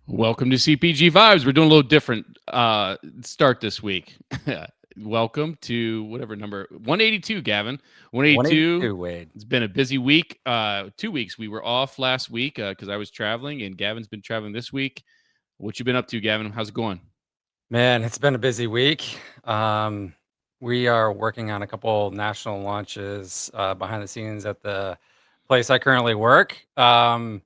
Welcome to CPG Vibes. We're doing a little different start this week. Welcome to whatever number 182, Gavin. 182. Wade. It's been a busy week. 2 weeks. We were off last week because I was traveling, and Gavin's been traveling this week. What you been up to, Gavin? How's it going? Man, it's been a busy week. We are working on a couple national launches behind the scenes at the place I currently work. And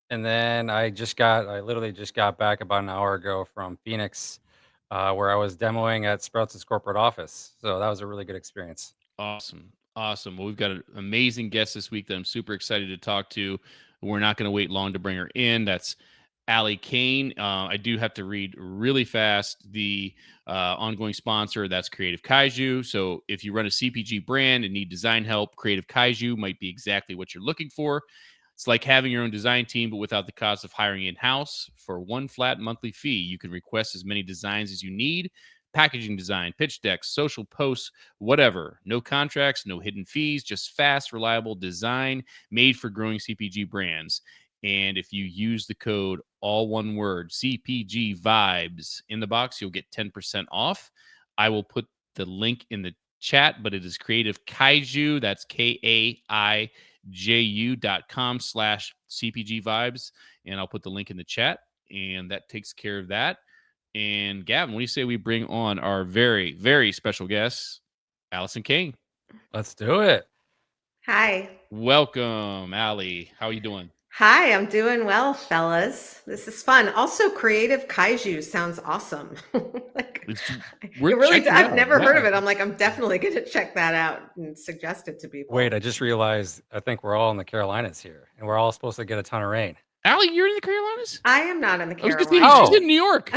then I literally just got back about an hour ago from Phoenix, where I was demoing at Sprouts' corporate office. So that was a really good experience. Awesome. Well, we've got an amazing guest this week that I'm super excited to talk to. We're not going to wait long to bring her in. That's Allie Cayne. I do have to read really fast the ongoing sponsor. That's Creative Kaiju. So if you run a CPG brand and need design help, Creative Kaiju might be exactly what you're looking for. It's like having your own design team, but without the cost of hiring in-house. For one flat monthly fee, you can request as many designs as you need. Packaging design, pitch decks, social posts, whatever. No contracts, no hidden fees, just fast, reliable design made for growing CPG brands. And if you use the code, all one word, CPG Vibes in the box, you'll get 10% off. I will put the link in the chat, but it is Creative Kaiju. That's KAIJU.com/CPG Vibes. And I'll put the link in the chat, and that takes care of that. And Gavin, what do you say we bring on our very, very special guest, Alison Cayne? Let's do it. Hi. Welcome, Allie. How are you doing? Hi, I'm doing well, fellas. This is fun. Also, Creative Kaiju sounds awesome. I've never heard of it. I'm like, I'm definitely going to check that out and suggest it to people. Wait, I just realized I think we're all in the Carolinas here, and we're all supposed to get a ton of rain. Allie, you're in the Carolinas? I am not in the Carolinas. She's in New York.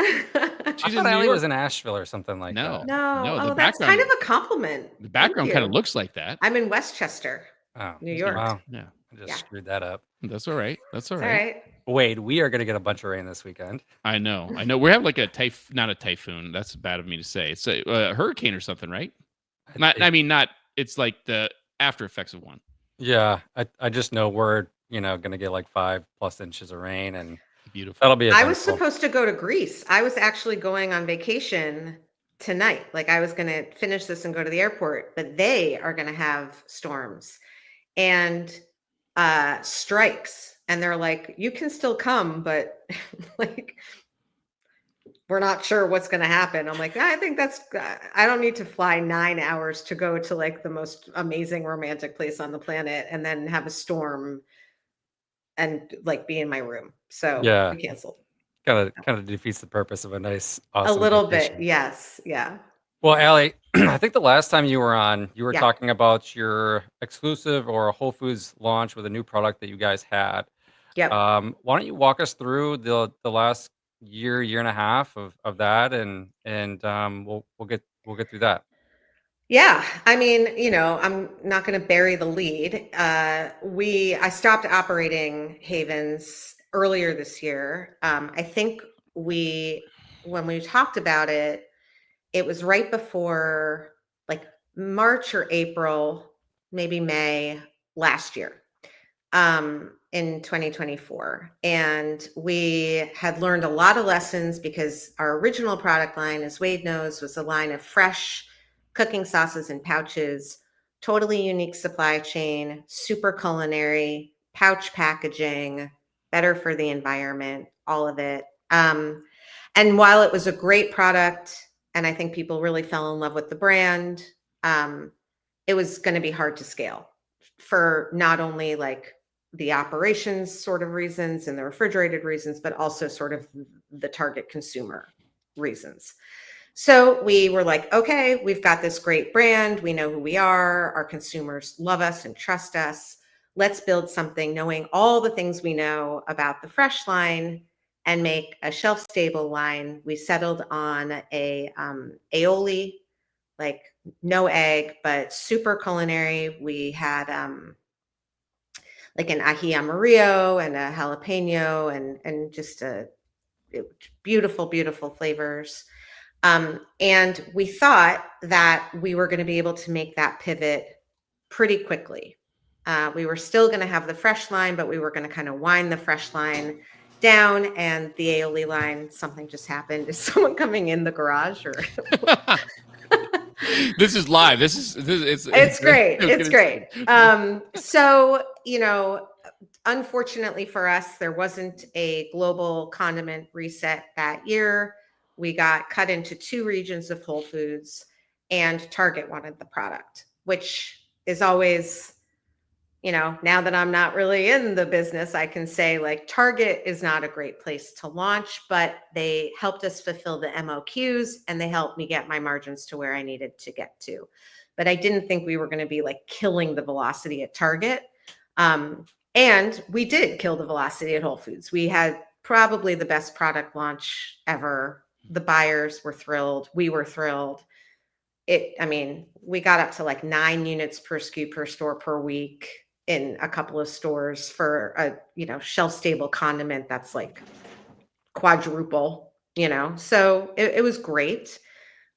She's in Allie was in Asheville or something like that. No, that's kind of a compliment. The background kind of looks like that. I'm in Westchester, New York. Wow. Yeah. I just screwed that up. That's all right. All right. Wade, we are going to get a bunch of rain this weekend. I know. We have like not a typhoon. That's bad of me to say. It's a hurricane or something, right? It's like the after effects of one. Yeah. I just know we're, going to get like 5+ inches of rain, and beautiful. That'll be I was supposed to go to Greece. I was actually going on vacation tonight. Like I was going to finish this and go to the airport, but they are going to have storms and strikes. And they're like, you can still come, but like, we're not sure what's going to happen. I'm like, I think I don't need to fly 9 hours to go to like the most amazing romantic place on the planet and then have a storm and like be in my room. So yeah, we canceled. Kind of defeats the purpose of a nice, awesome a little vacation. bit. Yes. Yeah. Well, Allie, I think the last time you were on, you were talking about your exclusive or Whole Foods launch with a new product that you guys had. Yep. Why don't you walk us through the last year and a half of that, and we'll get through that. Yeah, I mean, I'm not going to bury the lead. I stopped operating Havens earlier this year. I think when we talked about it, it was right before like March or April, maybe May last year, in 2024. And we had learned a lot of lessons because our original product line, as Wade knows, was a line of fresh cooking sauces and pouches, totally unique supply chain, super culinary, pouch packaging, better for the environment, all of it. And while it was a great product, and I think people really fell in love with the brand, it was going to be hard to scale for not only like the operations sort of reasons and the refrigerated reasons, but also sort of the target consumer reasons. So we were like, okay, we've got this great brand. We know who we are. Our consumers love us and trust us. Let's build something knowing all the things we know about the fresh line and make a shelf-stable line. We settled on a aioli, like no egg, but super culinary. We had like an ají amarillo and a jalapeno and just beautiful, beautiful flavors. And we thought that we were going to be able to make that pivot pretty quickly. We were still going to have the fresh line, but we were going to kind of wind the fresh line down, and the aioli line, something just happened. Is someone coming in the garage or? This is live. It's great. It's great. So, unfortunately for us, there wasn't a global condiment reset that year. We got cut into 2 regions of Whole Foods, and Target wanted the product, which is always, now that I'm not really in the business, I can say like Target is not a great place to launch, but they helped us fulfill the MOQs and they helped me get my margins to where I needed to get to. But I didn't think we were going to be like killing the velocity at Target. And we did kill the velocity at Whole Foods. We had probably the best product launch ever. The buyers were thrilled. We were thrilled. We got up to like 9 units per SKU per store per week in a couple of stores for a, shelf stable condiment that's like quadruple, so it was great.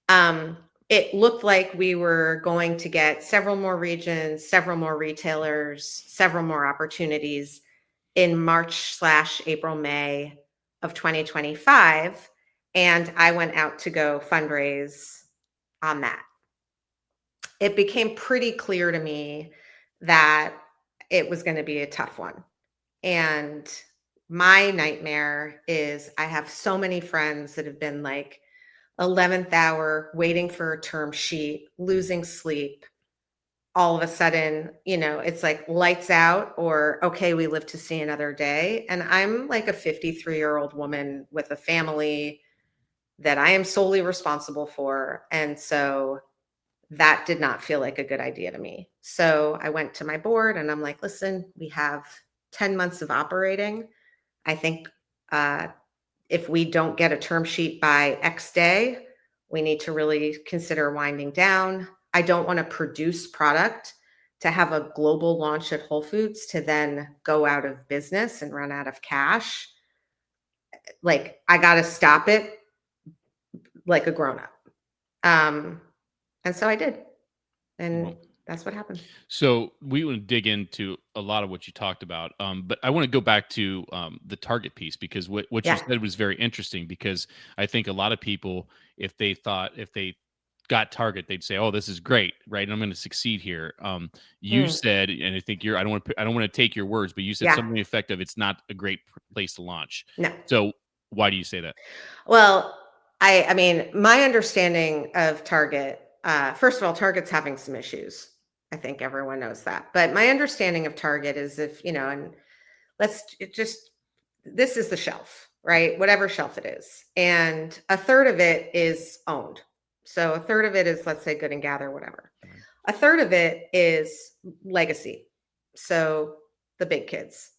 It looked like we were going to get several more regions, several more retailers, several more opportunities in March/April, May of 2025. And I went out to go fundraise on that. It became pretty clear to me that it was going to be a tough one. And my nightmare is I have so many friends that have been like 11th hour waiting for a term sheet, losing sleep. All of a sudden, it's like lights out or okay, we live to see another day. And I'm like a 53-year-old woman with a family that I am solely responsible for. And so that did not feel like a good idea to me. So I went to my board and I'm like, listen, we have 10 months of operating. I think if we don't get a term sheet by X day, we need to really consider winding down. I don't want to produce product to have a global launch at Whole Foods to then go out of business and run out of cash. Like, I got to stop it like a grown-up. And so I did. And that's what happened. So we want to dig into a lot of what you talked about, but I want to go back to the Target piece because what you said was very interesting. Because I think a lot of people, if they got Target, they'd say, "Oh, this is great, right? And I'm going to succeed here." You said, and I think I don't want to take your words, but you said something effective. It's not a great place to launch. No. So why do you say that? Well, I mean, my understanding of Target. First of all, Target's having some issues. I think everyone knows that. But my understanding of Target is and this is the shelf, right? Whatever shelf it is. And a third of it is owned. So a third of it is, let's say, Good and Gather, whatever. A third of it is legacy. So the big kids.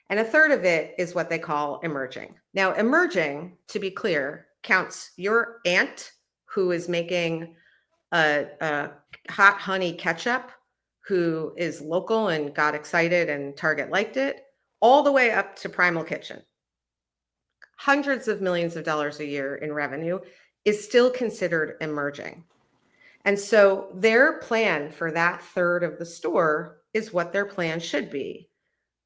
And a third of it is what they call emerging. Now, emerging, to be clear, counts your aunt who is making a hot honey ketchup, who is local and got excited and Target liked it, all the way up to Primal Kitchen. Hundreds of millions of dollars a year in revenue is still considered emerging. And so their plan for that third of the store is what their plan should be.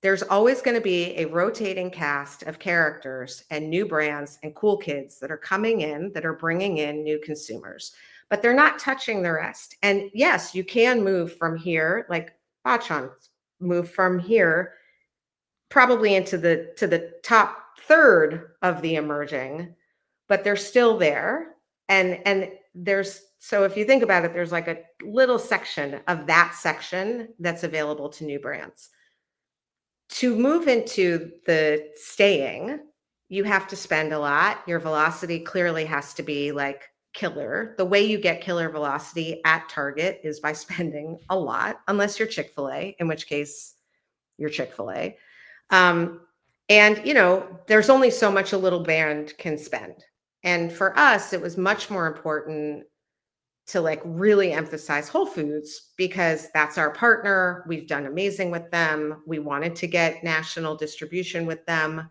There's always going to be a rotating cast of characters and new brands and cool kids that are coming in, that are bringing in new consumers, but they're not touching the rest. And yes, you can move from here, like Bachan move from here, probably into to the top third of the emerging, but they're still there. And so if you think about it, there's like a little section of that section that's available to new brands. To move into the staying, you have to spend a lot. Your velocity clearly has to be like killer. The way you get killer velocity at Target is by spending a lot, unless you're Chick-fil-A, in which case you're Chick-fil-A. And, there's only so much a little brand can spend. And for us, it was much more important to like really emphasize Whole Foods because that's our partner. We've done amazing with them. We wanted to get national distribution with them.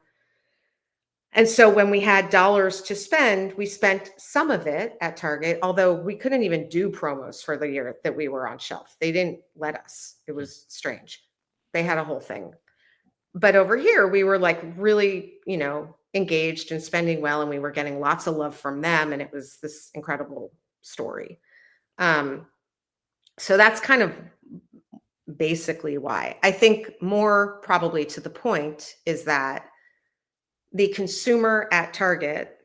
And so when we had dollars to spend, we spent some of it at Target, although we couldn't even do promos for the year that we were on shelf. They didn't let us. It was strange. They had a whole thing. But over here, we were like really, engaged and spending well, and we were getting lots of love from them. And it was this incredible story. So that's kind of basically why. I think more probably to the point is that the consumer at Target,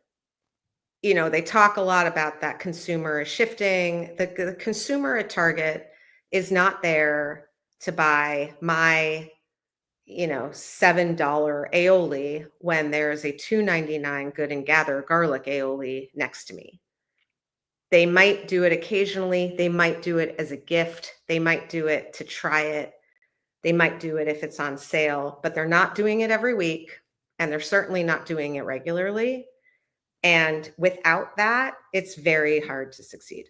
they talk a lot about that consumer is shifting. The consumer at Target is not there to buy my, $7 aioli when there's a $2.99 Good and Gather garlic aioli next to me. They might do it occasionally. They might do it as a gift. They might do it to try it. They might do it if it's on sale, but they're not doing it every week, and they're certainly not doing it regularly. And without that, it's very hard to succeed.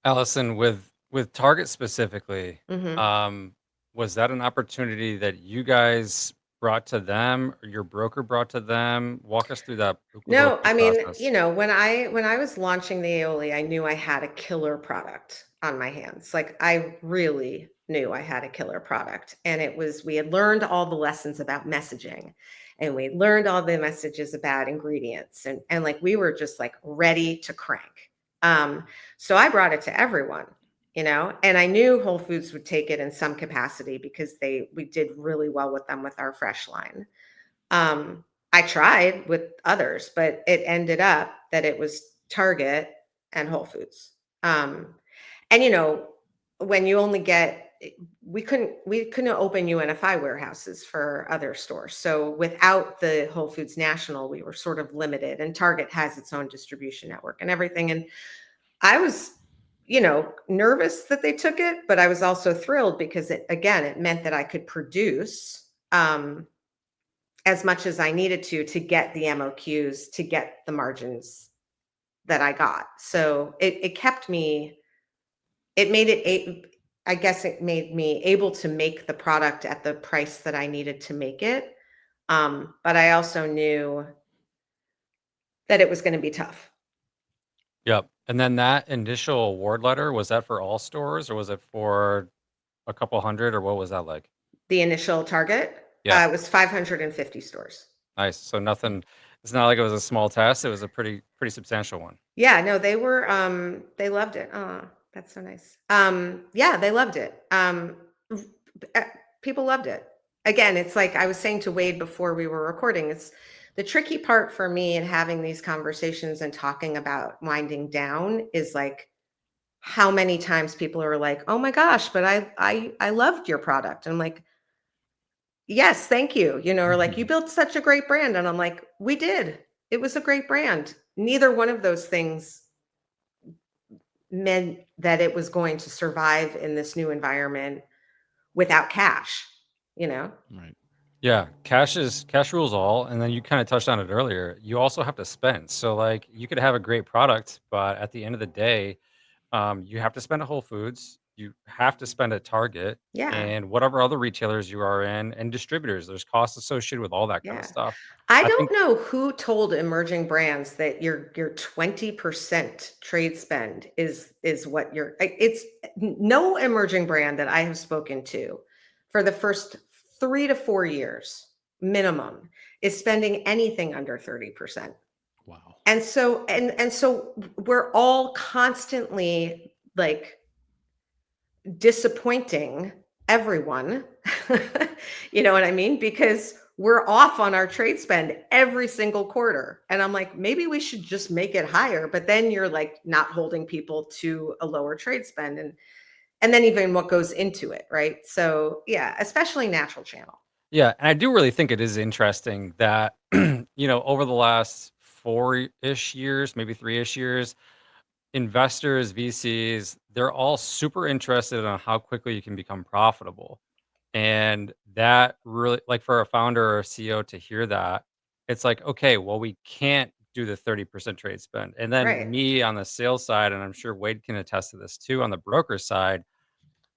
Allison, with Target specifically, Mhm. was that an opportunity that you guys brought to them or your broker brought to them? Walk us through that little No, I mean, process. when I was launching the aioli, I knew I had a killer product on my hands. Like I really knew I had a killer product. And we had learned all the lessons about messaging, and we learned all the messages about ingredients, and like we were just like ready to crank. So I brought it to everyone, and I knew Whole Foods would take it in some capacity because we did really well with them with our fresh line. I tried with others, but it ended up that it was Target and Whole Foods. And when you only get, we couldn't open UNFI warehouses for other stores. So without the Whole Foods National, we were sort of limited, and Target has its own distribution network and everything. And I was, nervous that they took it, but I was also thrilled because it meant that I could produce, as much as I needed to get the MOQs, to get the margins that I got. So it kept me, it made it, I guess it made me able to make the product at the price that I needed to make it. But I also knew that it was going to be tough. Yep. And then that initial award letter, was that for all stores or was it for a couple hundred or what was that like? The initial target Yeah. was 550 stores. Nice. So nothing, it's not like it was a small test. It was a pretty substantial one. Yeah, no, they loved it. Oh, that's so nice. Yeah, they loved it. Uh, People loved it. Again, it's like I was saying to Wade before we were recording, it's the tricky part for me in having these conversations and talking about winding down is like how many times people are like, "Oh my gosh, but I loved your product." And I'm like, "Yes, thank you." Or like, "You built such a great brand." And I'm like, "We did. It was a great brand." Neither one of those things meant that it was going to survive in this new environment without cash, you know? Right. Yeah, cash rules all, and then you kinda touched on it earlier. You also have to spend. So, like, you could have a great product, but at the end of the day, you have to spend at Whole Foods, you have to spend at Target, Yeah, and whatever other retailers you are in, and distributors. There's costs associated with all that kinda yeah. stuff. I I think don't know who told emerging brands that your 20% trade spend is what it's no emerging brand that I have spoken to for the first 3 to 4 years minimum is spending anything under 30%. Wow. And so we're all constantly like disappointing everyone. You know what I mean? Because we're off on our trade spend every single quarter. And I'm like, maybe we should just make it higher. But then you're like not holding people to a lower trade spend, and then even what goes into it, right? So yeah, especially natural channel. yeah, and I do really think it is interesting that, over the last 4-ish years, maybe 3-ish years, investors, VCs, they're all super interested on how quickly you can become profitable. And that really, like for a founder or a CEO to hear that, it's like, okay, well, we can't do the 30% trade spend. And then Right. me on the sales side, and I'm sure Wade can attest to this too, on the broker side,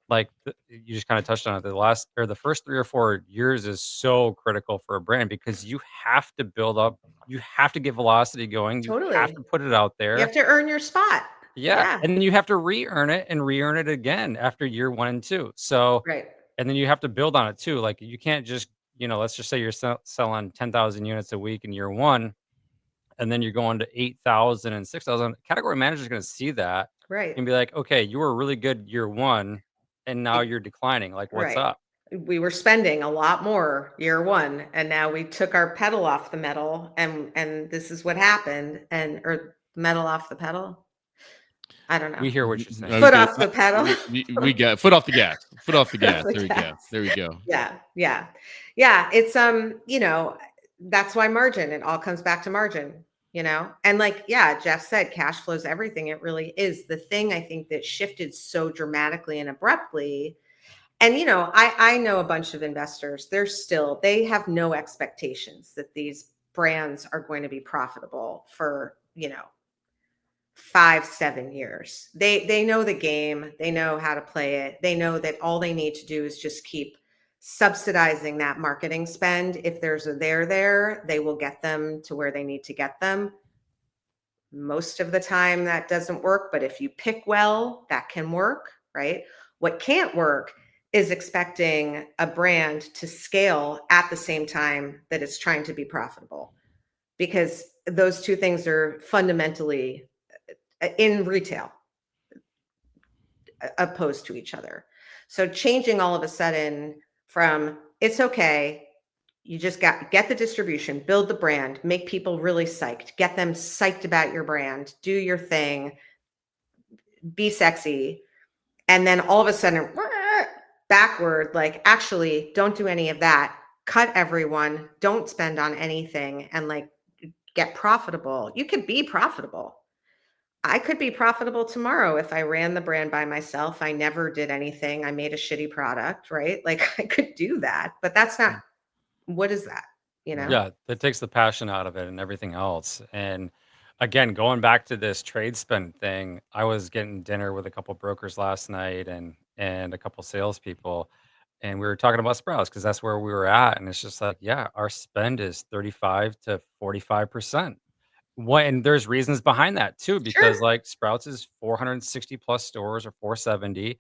like you just kind of touched on it. The first 3 or 4 years is so critical for a brand because you have to build up, you have to get velocity going, you have Totally. to put it out You have there. to earn your spot. Yeah, Yeah. and then you have to re-earn it and re-earn it again after year 1 and 2. So, Right. and then you have to build on it too. Like you can't just, let's just say you're selling 10,000 units a week in year 1, and then you're going to 8,000 and 6,000. Category manager's going to see that Right. and be like, okay, you were really good year 1, and now It- you're declining. Like, what's right. up? We were spending a lot more year one, and now we took our pedal off the metal, and this is what happened. And or metal off the pedal. I don't know. We hear what you're saying. Foot off the pedal. We got foot off the gas. Foot off the Foot off gas. the There we gas. go. There we go. Yeah, yeah, yeah. It's that's why margin. It all comes back to margin. And like, yeah, Jeff said, cash flows everything. It really is the thing. I think that shifted so dramatically and abruptly. And I know a bunch of investors. They have no expectations that these brands are going to be profitable for 5-7 years. They know the game. They know how to play it. They know that all they need to do is just keep subsidizing that marketing spend. If there's a there, they will get them to where they need to get them. Most of the time that doesn't work, but if you pick well, that can work, right? What can't work is expecting a brand to scale at the same time that it's trying to be profitable, because those two things are fundamentally in retail opposed to each other. So changing all of a sudden from it's okay, you just get the distribution, build the brand, make people really psyched, get them psyched about your brand, do your thing, be sexy, and then all of a sudden backward, like actually don't do any of that, cut everyone, don't spend on anything, and like get profitable. You could be profitable. I could be profitable tomorrow if I ran the brand by myself. I never did anything. I made a shitty product, right? Like I could do that, but that's not, what is that? You know? Yeah, that takes the passion out of it and everything else. And again, going back to this trade spend thing, I was getting dinner with a couple brokers last night and a couple salespeople, and we were talking about Sprouts because that's where we were at. And it's just like, yeah, our spend is 35 to 45%. What and there's reasons behind that too, because Sure. like Sprouts is 460 plus stores or 470.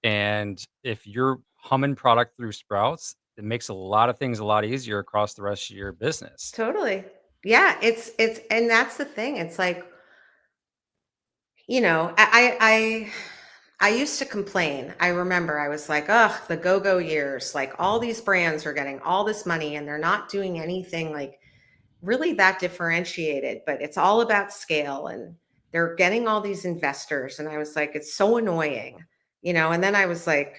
And if you're humming product through Sprouts, it makes a lot of things a lot easier across the rest of your business. Totally. Yeah, and that's the thing. It's like, I used to complain. I remember I was like, "Ugh, the go-go years. Like all these brands are getting all this money and they're not doing anything like really that differentiated, but it's all about scale and they're getting all these investors." And I was like, it's so annoying. And then I was like,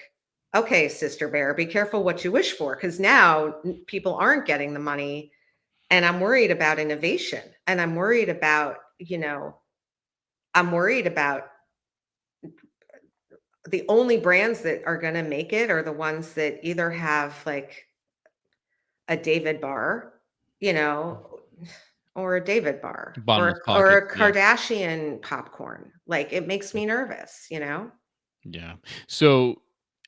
okay, Sister Bear, be careful what you wish for, because now people aren't getting the money, and I'm worried about innovation, and I'm worried about the only brands that are going to make it are the ones that either have like a David bar, you know, or a David bar, Bottomless or pockets. a Yeah. Kardashian popcorn. Like it makes me nervous. Yeah. So,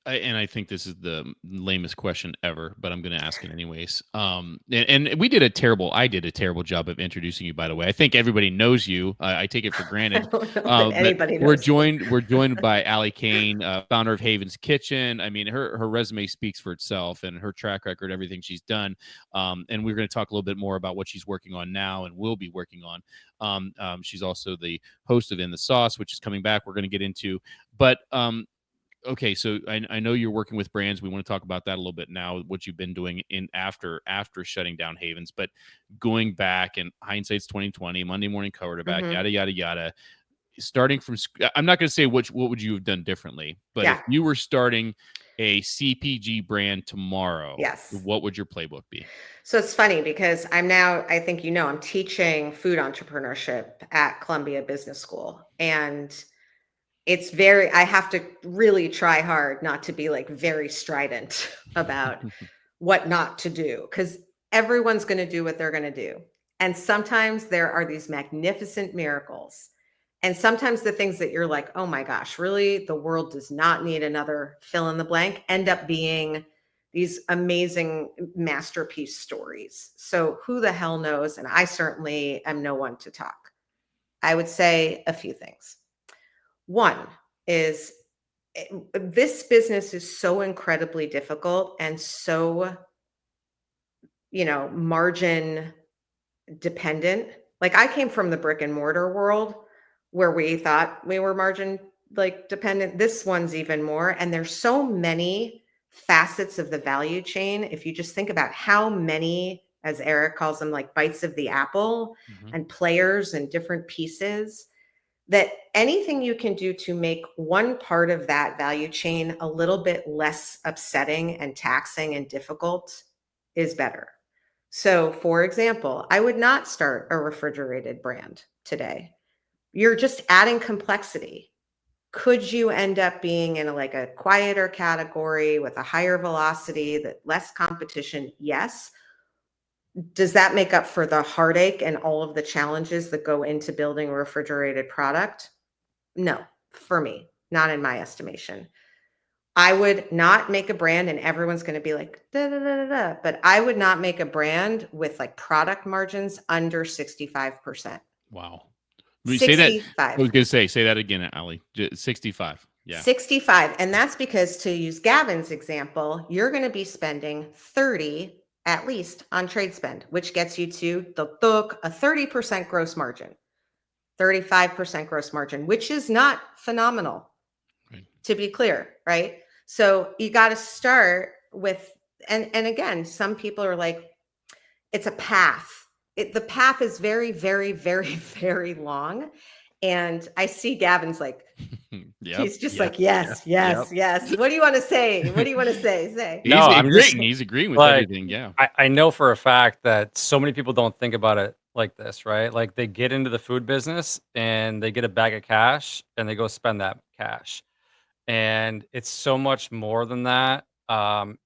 and I think this is the lamest question ever, but I'm going to ask it anyways. And I did a terrible job of introducing you, by the way. I think everybody knows you. I take it for I granted. don't know that But anybody knows me. we're joined by Allie Cayne, founder of Haven's Kitchen. I mean, her resume speaks for itself and her track record, everything she's done. And we're going to talk a little bit more about what she's working on now and will be working on. She's also the host of In the Sauce, which is coming back. We're going to get into, but okay, so I know you're working with brands. We want to talk about that a little bit now, what you've been doing in after shutting down Havens, but going back and hindsight's 2020, Monday morning quarterback, Mhm. yada yada yada. Starting from, I'm not going to say what would you have done differently, but if Yeah. you were starting a CPG brand tomorrow, Yes. what would your playbook be? So it's funny because I think I'm teaching food entrepreneurship at Columbia Business School. And I have to really try hard not to be like very strident about what not to do, because everyone's going to do what they're going to do. And sometimes there are these magnificent miracles. And sometimes the things that you're like, oh my gosh, really, the world does not need another fill in the blank, end up being these amazing masterpiece stories. So who the hell knows? And I certainly am no one to talk. I would say a few things. One is this business is so incredibly difficult and so, margin dependent. Like I came from the brick and mortar world where we thought we were margin like dependent. This one's even more. And there's so many facets of the value chain. If you just think about how many, as Eric calls them, like bites of the apple and players and different pieces, that anything you can do to make one part of that value chain a little bit less upsetting and taxing and difficult is better. So, for example, I would not start a refrigerated brand today. You're just adding complexity. Could you end up being in a quieter category with a higher velocity, that less competition? Yes. Does that make up for the heartache and all of the challenges that go into building a refrigerated product? No, for me, not in my estimation. I would not make a brand, and everyone's going to be like, da, da, da, da, da, but I would not make a brand with like product margins under 65%. Wow. When you say that, I 65. was going to say that again, Ali. 65. Yeah. 65. And that's because, to use Gavin's example, you're going to be spending 30 at least on trade spend, which gets you to a 30% gross margin, 35% gross margin, which is not phenomenal, Right. to be clear, right? So you got to start with, and again, some people are like, it's a path. The path is very, very, very, very long. And I see Gavin's like, he's just like, yes, yes, yes. What do you want to say? What do you want to say? Say. No, He's I'm agreeing. just He's agreeing with like, everything. Yeah. I know for a fact that so many people don't think about it like this, right? Like they get into the food business and they get a bag of cash and they go spend that cash. And it's so much more than that.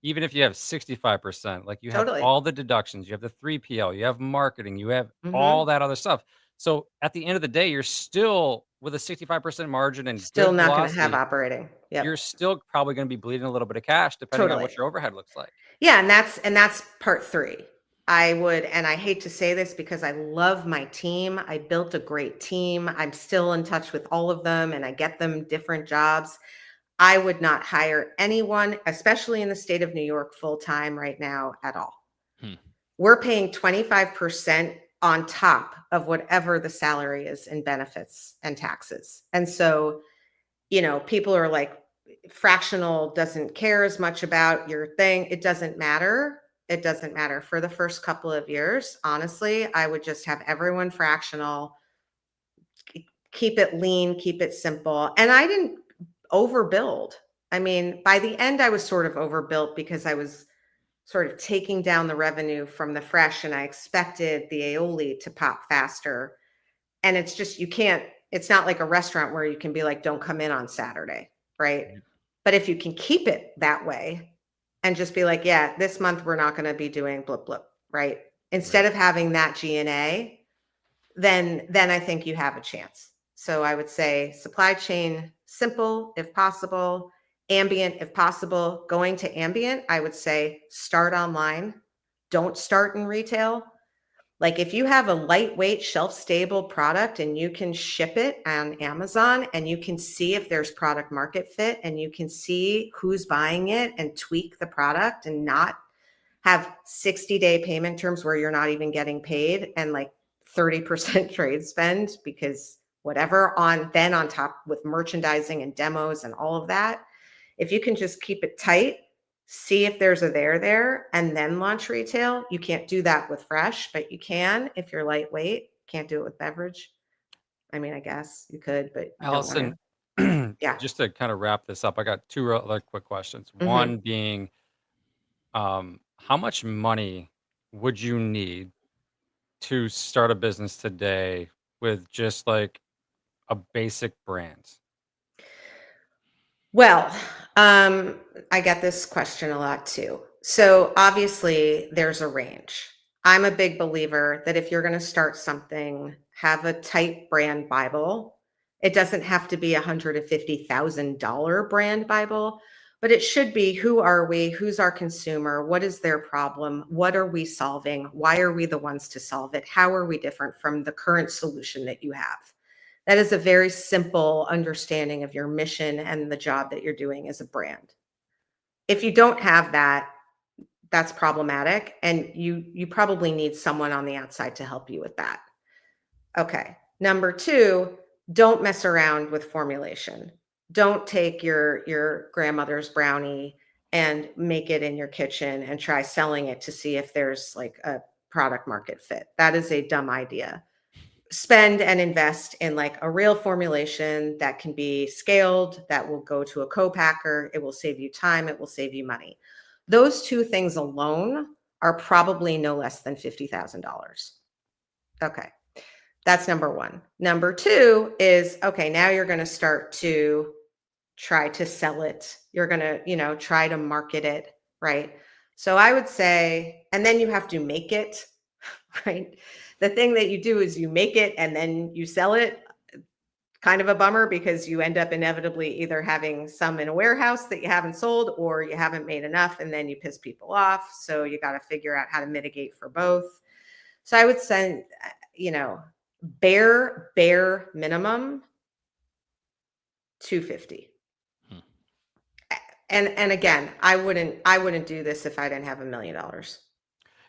Even if you have 65%, like you have Totally. all the deductions, you have the 3PL, you have marketing, you have all Mhm. that other stuff. So at the end of the day, you're still with a 65% margin and Still good not going to have velocity, operating. you're Yep. still probably going to be bleeding a little bit of cash depending on what Totally. your overhead looks like. Yeah, and that's part 3. I would, and I hate to say this because I love my team. I built a great team. I'm still in touch with all of them and I get them different jobs. I would not hire anyone, especially in the state of New York, full time right now at all. Hmm. We're paying 25% on top of whatever the salary is in benefits and taxes. And so, people are like, fractional doesn't care as much about your thing. It doesn't matter. It doesn't matter. For the first couple of years, honestly, I would just have everyone fractional, keep it lean, keep it simple. And I didn't overbuild. I mean, by the end, I was sort of overbuilt because I was sort of taking down the revenue from the fresh and I expected the aioli to pop faster. And it's just, it's not like a restaurant where you can be like, don't come in on Saturday, right? Right. But if you can keep it that way and just be like, yeah, this month we're not going to be doing blip blip, right? Instead of having that G&A, then I think you have a chance. So I would say supply chain simple if possible, ambient if possible. Going to ambient, I would say start online. Don't start in retail. Like if you have a lightweight shelf stable product and you can ship it on Amazon and you can see if there's product market fit and you can see who's buying it and tweak the product and not have 60-day payment terms where you're not even getting paid and like 30% trade spend because whatever, on top with merchandising and demos and all of that. If you can just keep it tight, see if there's a there, and then launch retail. You can't do that with fresh, but you can if you're lightweight. Can't do it with beverage. I mean, I guess you could, but you don't want Allison, to. Yeah. just to kind of wrap this up, I got two other quick questions. Hmm. One being, how much money would you need to start a business today with just like a basic brand? Well, I get this question a lot too. So obviously there's a range. I'm a big believer that if you're going to start something, have a tight brand Bible It doesn't have to be a $150,000 brand Bible, but it should be, who are we? Who's our consumer? What is their problem? What are we solving? Why are we the ones to solve it? How are we different from the current solution that you have? That is a very simple understanding of your mission and the job that you're doing as a brand. If you don't have that, that's problematic, and you probably need someone on the outside to help you with that. Okay. Number 2, don't mess around with formulation. Don't take your grandmother's brownie and make it in your kitchen and try selling it to see if there's like a product market fit. That is a dumb idea. Spend and invest in like a real formulation that can be scaled, that will go to a co-packer. It will save you time. It will save you money. Those 2 things alone are probably no less than $50,000. Okay. That's number 1. Number 2 is, okay, now you're going to start to try to sell it. You're going to, try to market it, right? So I would say, and then you have to make it, right? The thing that you do is you make it and then you sell it. Kind of a bummer, because you end up inevitably either having some in a warehouse that you haven't sold, or you haven't made enough and then you piss people off. So you got to figure out how to mitigate for both. So I would say, bare minimum 250. And again, I wouldn't do this if I didn't have $1 million.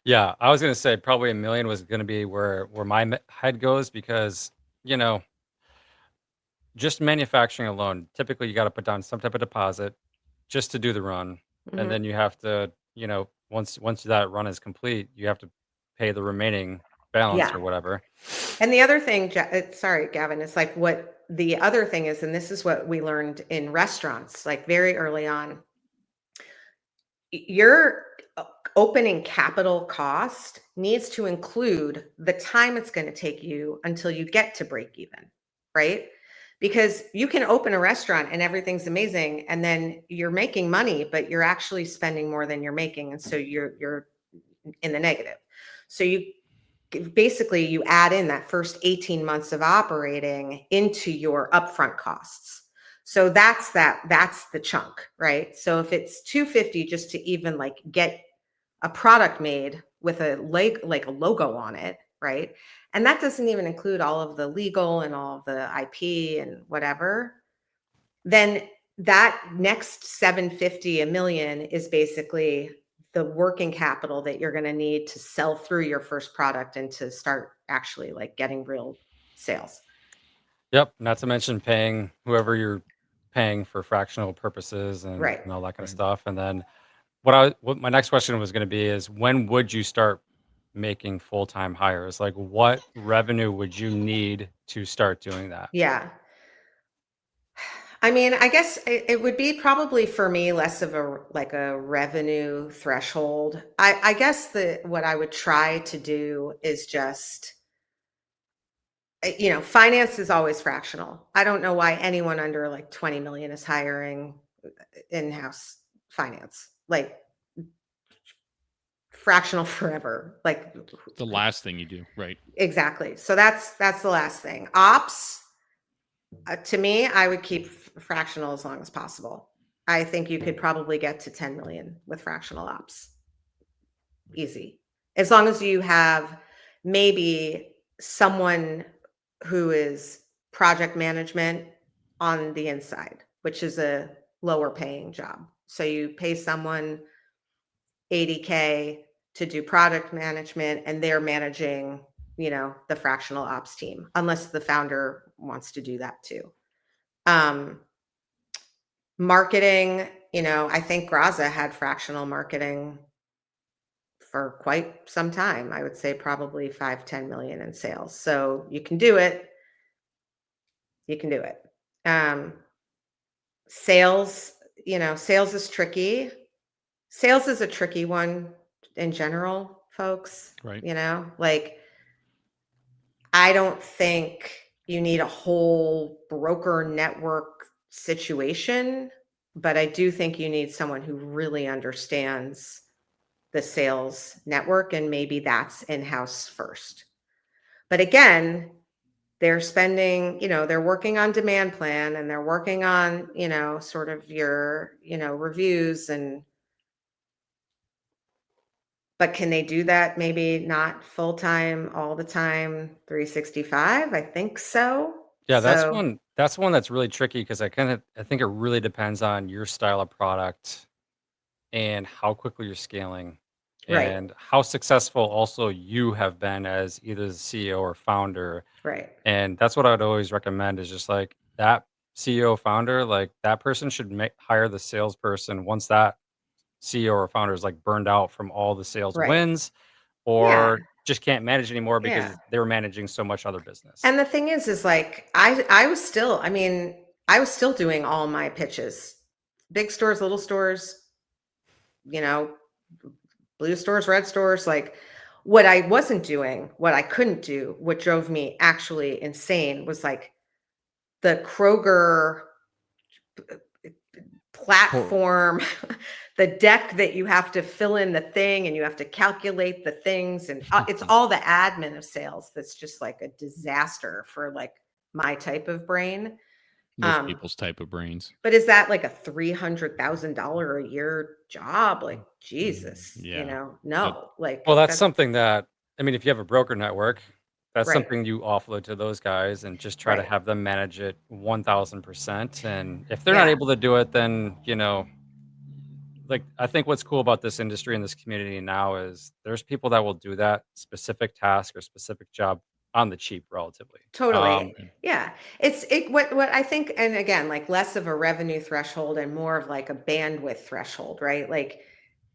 Yeah, I was gonna say probably 1 million was gonna be where my head goes, because just manufacturing alone, typically you got to put down some type of deposit just to do the run, and Mhm. then you have to, once that run is complete, you have to pay the remaining balance Yeah. or whatever. And the other thing, sorry, Gavin, it's like, what the other thing is, and this is what we learned in restaurants, like very early on, your opening capital cost needs to include the time it's going to take you until you get to break even, right? Because you can open a restaurant and everything's amazing, and then you're making money, but you're actually spending more than you're making, and so you're in the negative. So basically you add in that first 18 months of operating into your upfront costs. So that's the chunk, right? So if it's 250 just to even like get a product made with a like a logo on it, right? And that doesn't even include all of the legal and all of the IP and whatever. Then that next 750, $1 million, is basically the working capital that you're going to need to sell through your first product and to start actually like getting real sales. Yep, not to mention paying whoever you're paying for fractional purposes and, Right. and all that kind of Right. stuff. And then what my next question was going to be is, when would you start making full-time hires? Like, what revenue would you need to start doing that? Yeah. I mean, I guess it would be probably for me less of a revenue threshold. I guess what I would try to do is just, finance is always fractional. I don't know why anyone under like 20 million is hiring in-house finance. Like, fractional forever. Like, The last thing you do, right? exactly. So that's the last thing. Ops, to me, I would keep fractional as long as possible. I think you could probably get to 10 million with fractional ops. Easy. As long as you have maybe someone who is project management on the inside, which is a lower paying job. So you pay someone 80K to do product management, and they're managing, the fractional ops team, unless the founder wants to do that too. Marketing, I think Graza had fractional marketing for quite some time. I would say probably 5-10 million in sales. So you can do it. You can do it. Sales, sales is tricky. Sales is a tricky one in general, folks. Right. Like, I don't think you need a whole broker network situation, but I do think you need someone who really understands the sales network, and maybe that's in-house first. But again, they're spending, they're working on demand plan, and they're working on, sort of your, reviews, but can they do that? Maybe not full time all the time, 365? I think so. Yeah, that's So, one that's one that's really tricky because I think it really depends on your style of product and how quickly you're scaling right, and how successful also you have been as either the CEO or founder. right, And that's what I'd always recommend is just like that CEO founder, like that person should hire the salesperson once that CEO or founder is like burned out from all the sales right. wins Yeah, or just can't manage anymore yeah. because they're managing so much other business. And the thing is like I was still, I mean, I was still doing all my pitches. Big stores, little stores, you know, blue stores, red stores, like what I wasn't doing, what I couldn't do, what drove me actually insane was like the Kroger Or platform, the deck that you have to fill in the thing and you have to calculate the things, and it's all the admin of sales that's just like a disaster for like my type of brain. most Um, people's type of brains. but is that like a $300,000 a year job? Like Jesus, Yeah. That no, like Well, that's that's something that I mean, if you have a broker network, that's right, something you offload to those guys and just try to right, have them manage it 1000%. And if they're not yeah, able to do it, then, like I think what's cool about this industry and this community now is there's people that will do that specific task or specific job on the cheap relatively. totally. okay. Yeah, what I think, and again, like less of a revenue threshold and more of like a bandwidth threshold, right? Like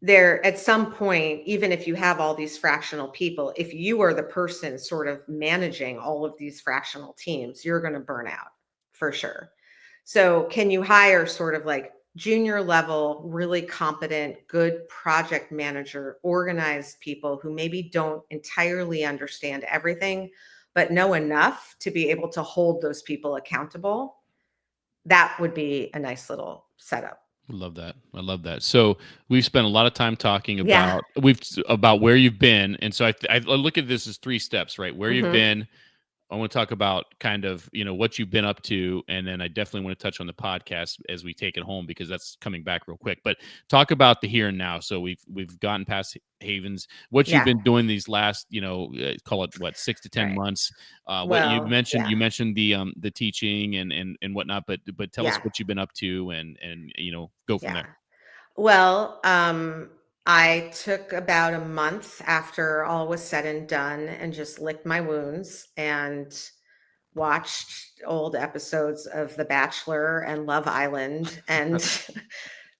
there at some point, even if you have all these fractional people, if you are the person sort of managing all of these fractional teams, you're going to burn out for sure. So can you hire sort of like junior level, really competent, good project manager, organized people who maybe don't entirely understand everything, but know enough to be able to hold those people accountable? That would be a nice little setup. Love that. I love that. So we've spent a lot of time talking Yeah. about where you've been, and so I look at this as three steps, right? Where you've Hmm. been, I want to talk about kind of, what you've been up to. And then I definitely want to touch on the podcast as we take it home because that's coming back real quick. But talk about the here and now. So we've gotten past Havens, what you've Yeah. been doing these last, call it what, 6 to 10 Right. months. What you Well, mentioned, yeah. the teaching and whatnot, but tell us Yeah. what you've been up to and go from Yeah. there. Well, I took about a month after all was said and done and just licked my wounds and watched old episodes of The Bachelor and Love Island and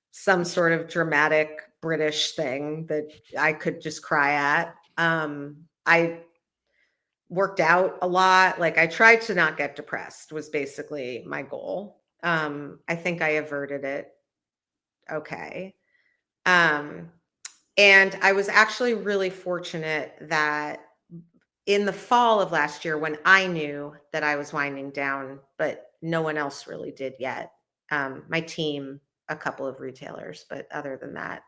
some sort of dramatic British thing that I could just cry at. I worked out a lot. Like I tried to not get depressed was basically my goal. I think I averted it okay. Um, and I was actually really fortunate that in the fall of last year, when I knew that I was winding down, but no one else really did yet, my team, a couple of retailers, but other than that,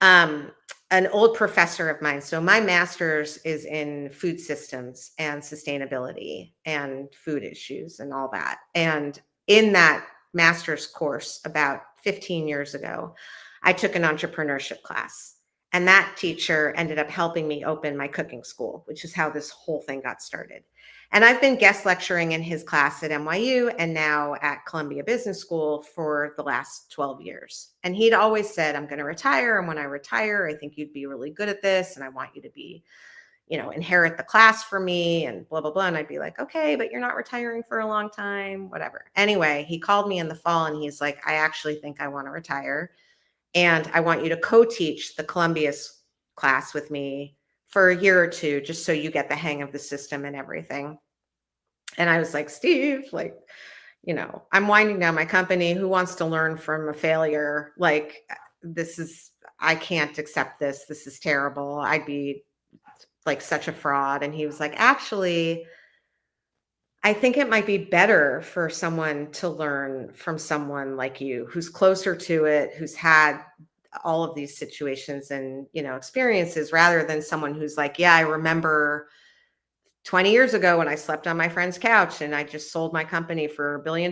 um, an old professor of mine. So my master's is in food systems and sustainability and food issues and all that. And in that master's course about 15 years ago, I took an entrepreneurship class. And that teacher ended up helping me open my cooking school, which is how this whole thing got started. And I've been guest lecturing in his class at NYU and now at Columbia Business School for the last 12 years. And he'd always said, I'm going to retire. And when I retire, I think you'd be really good at this. And I want you to be, inherit the class for me and blah, blah, blah. And I'd be like, okay, but you're not retiring for a long time, whatever. Anyway, he called me in the fall and he's like, I actually think I want to retire. And I want you to co-teach the Columbia's class with me for a year or two, just so you get the hang of the system and everything. And I was like, Steve, like, I'm winding down my company. Who wants to learn from a failure? Like, I can't accept this. This is terrible. I'd be like such a fraud. And he was like, actually, I think it might be better for someone to learn from someone like you who's closer to it, who's had all of these situations and, experiences rather than someone who's like, yeah, I remember 20 years ago when I slept on my friend's couch and I just sold my company for $1 billion,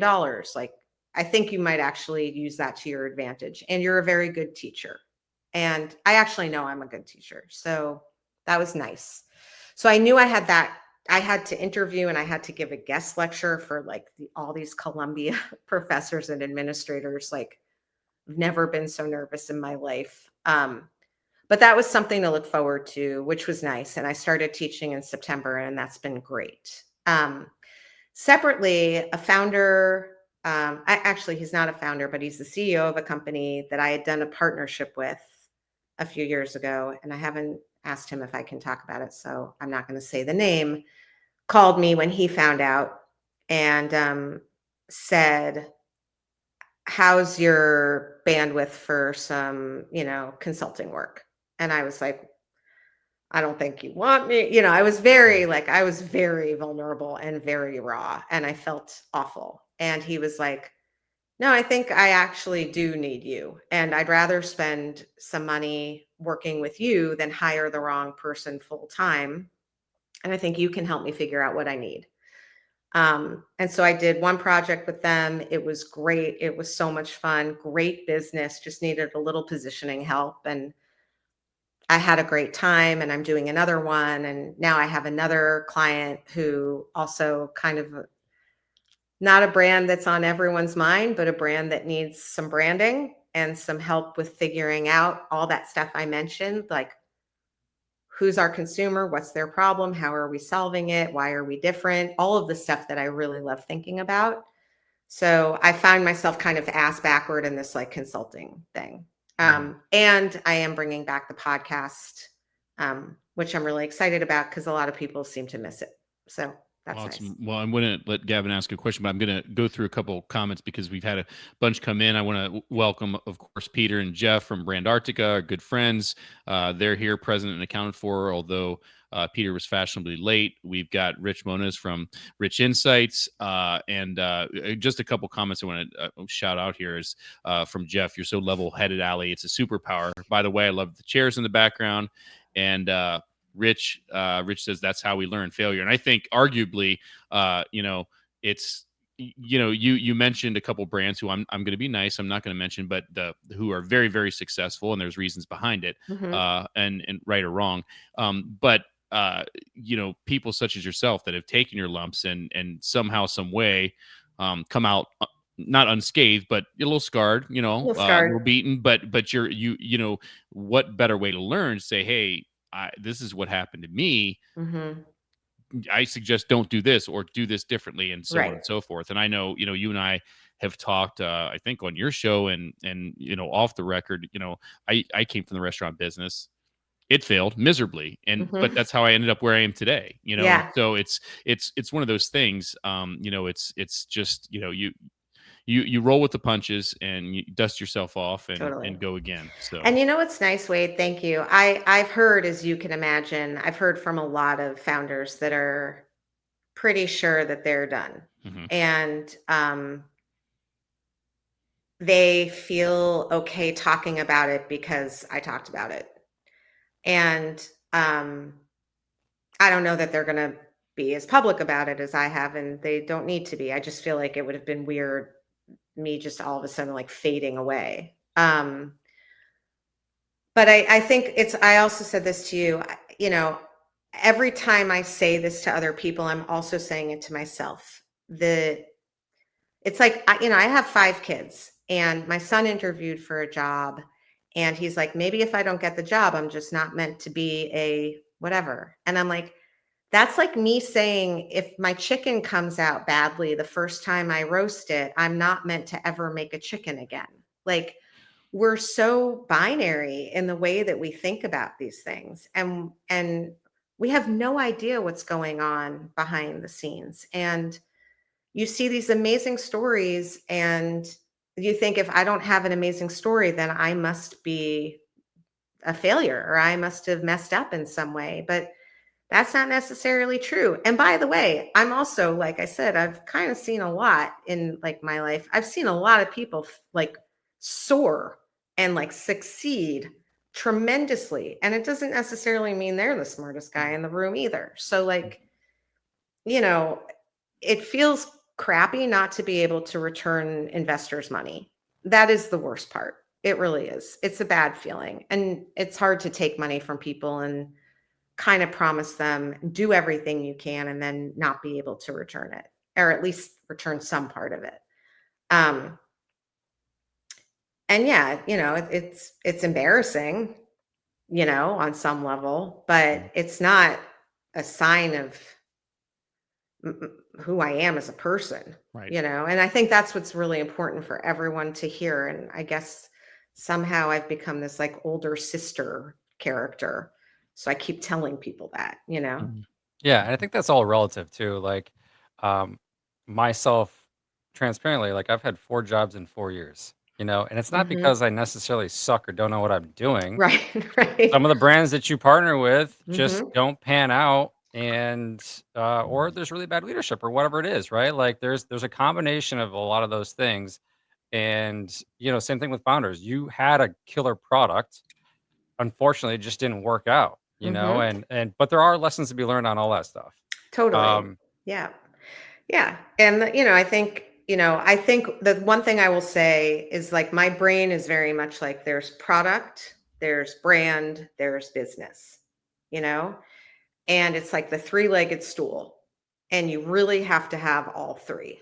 like, I think you might actually use that to your advantage. And you're a very good teacher. And I actually know I'm a good teacher. So that was nice. So I knew I had that. I had to interview and I had to give a guest lecture for like all these Columbia professors and administrators. Like, I've never been so nervous in my life. But that was something to look forward to, which was nice. And I started teaching in September, and that's been great. Separately, a founder, actually, he's not a founder, but he's the CEO of a company that I had done a partnership with a few years ago. And I haven't asked him if I can talk about it, so I'm not going to say the name. Called me when he found out and said, how's your bandwidth for some, consulting work? And I was like, I don't think you want me. I was very vulnerable and very raw, and I felt awful. And he was like, no, I think I actually do need you. And I'd rather spend some money working with you than hire the wrong person full time. And I think you can help me figure out what I need. And so I did one project with them. It was great. It was so much fun. Great business, just needed a little positioning help. And I had a great time, and I'm doing another one. And now I have another client who also kind of not a brand that's on everyone's mind, but a brand that needs some branding and some help with figuring out all that stuff I mentioned, like who's our consumer, what's their problem, how are we solving it, why are we different, all of the stuff that I really love thinking about. So I find myself kind of ass backward in this like consulting thing. And I am bringing back the podcast, which I'm really excited about because a lot of people seem to miss it. So that's awesome. nice. Well, I'm going to let Gavin ask a question, but I'm going to go through a couple comments because we've had a bunch come in. I want to welcome, of course, Peter and Jeff from Brand Arctica, our good friends. They're here, present and accounted for, although Peter was fashionably late. We've got Rich Moniz from Rich Insights. And just a couple comments I want to shout out here is from Jeff. You're so level-headed, Allie. It's a superpower. By the way, I love the chairs in the background. And Rich says that's how we learn failure. And I think arguably, it's, you mentioned a couple brands who I'm going to be nice. I'm not going to mention, but who are very, very successful, and there's reasons behind it, and right or wrong. But people such as yourself that have taken your lumps and somehow, some way, come out not unscathed, but a little scarred, a little beaten, but what better way to learn? Say, hey, this is what happened to me. I suggest don't do this or do this differently, and so on and so forth. And I know, you and I have talked, I think on your show and off the record, I came from the restaurant business. It failed miserably. But that's how I ended up where I am today, Yeah. So it's one of those things, it's just, you roll with the punches and you dust yourself off and go again. So, and what's nice, Wade, thank you. I've heard, as you can imagine, I've heard from a lot of founders that are pretty sure that they're done. And they feel okay talking about it because I talked about it. And I don't know that they're going to be as public about it as I have, and they don't need to be. I just feel like it would have been weird, me just all of a sudden like fading away. But I think I also said this to you, every time I say this to other people, I'm also saying it to myself. It's like, I have 5 kids, and my son interviewed for a job, and he's like, maybe if I don't get the job, I'm just not meant to be a whatever. And I'm like, that's like me saying, if my chicken comes out badly the first time I roast it, I'm not meant to ever make a chicken again. Like, we're so binary in the way that we think about these things. And we have no idea what's going on behind the scenes. And you see these amazing stories, and you think, if I don't have an amazing story, then I must be a failure, or I must have messed up in some way. But that's not necessarily true. And by the way, I'm also, like I said, I've kind of seen a lot in like my life. I've seen a lot of people like soar and like succeed tremendously. And it doesn't necessarily mean they're the smartest guy in the room either. So like, you know, it feels crappy not to be able to return investors' money. That is the worst part. It really is. It's a bad feeling. And it's hard to take money from people and kind of promise them, do everything you can, and then not be able to return it, or at least return some part of it. Um, and yeah, it's embarrassing, on some level, but it's not a sign of who I am as a person, Right. and I think that's what's really important for everyone to hear. And I guess somehow I've become this like older sister character. So I keep telling people that, Mhm. Yeah, and I think that's all relative too. Like, um, myself, transparently, like I've had 4 jobs in 4 years, and it's not Hmm. because I necessarily suck or don't know what I'm doing. Right, Some right. of the brands that you partner with just Hmm. don't pan out, and or there's really bad leadership or whatever it is, right? Like there's a combination of a lot of those things. And same thing with founders. You had a killer product. Unfortunately, it just didn't work out, Hmm. and but there are lessons to be learned on all that stuff. Totally. Um, Yeah. Yeah. And, I think the one thing I will say is like my brain is very much like there's product, there's brand, there's business, you know? And it's like the three-legged stool. And you really have to have all three.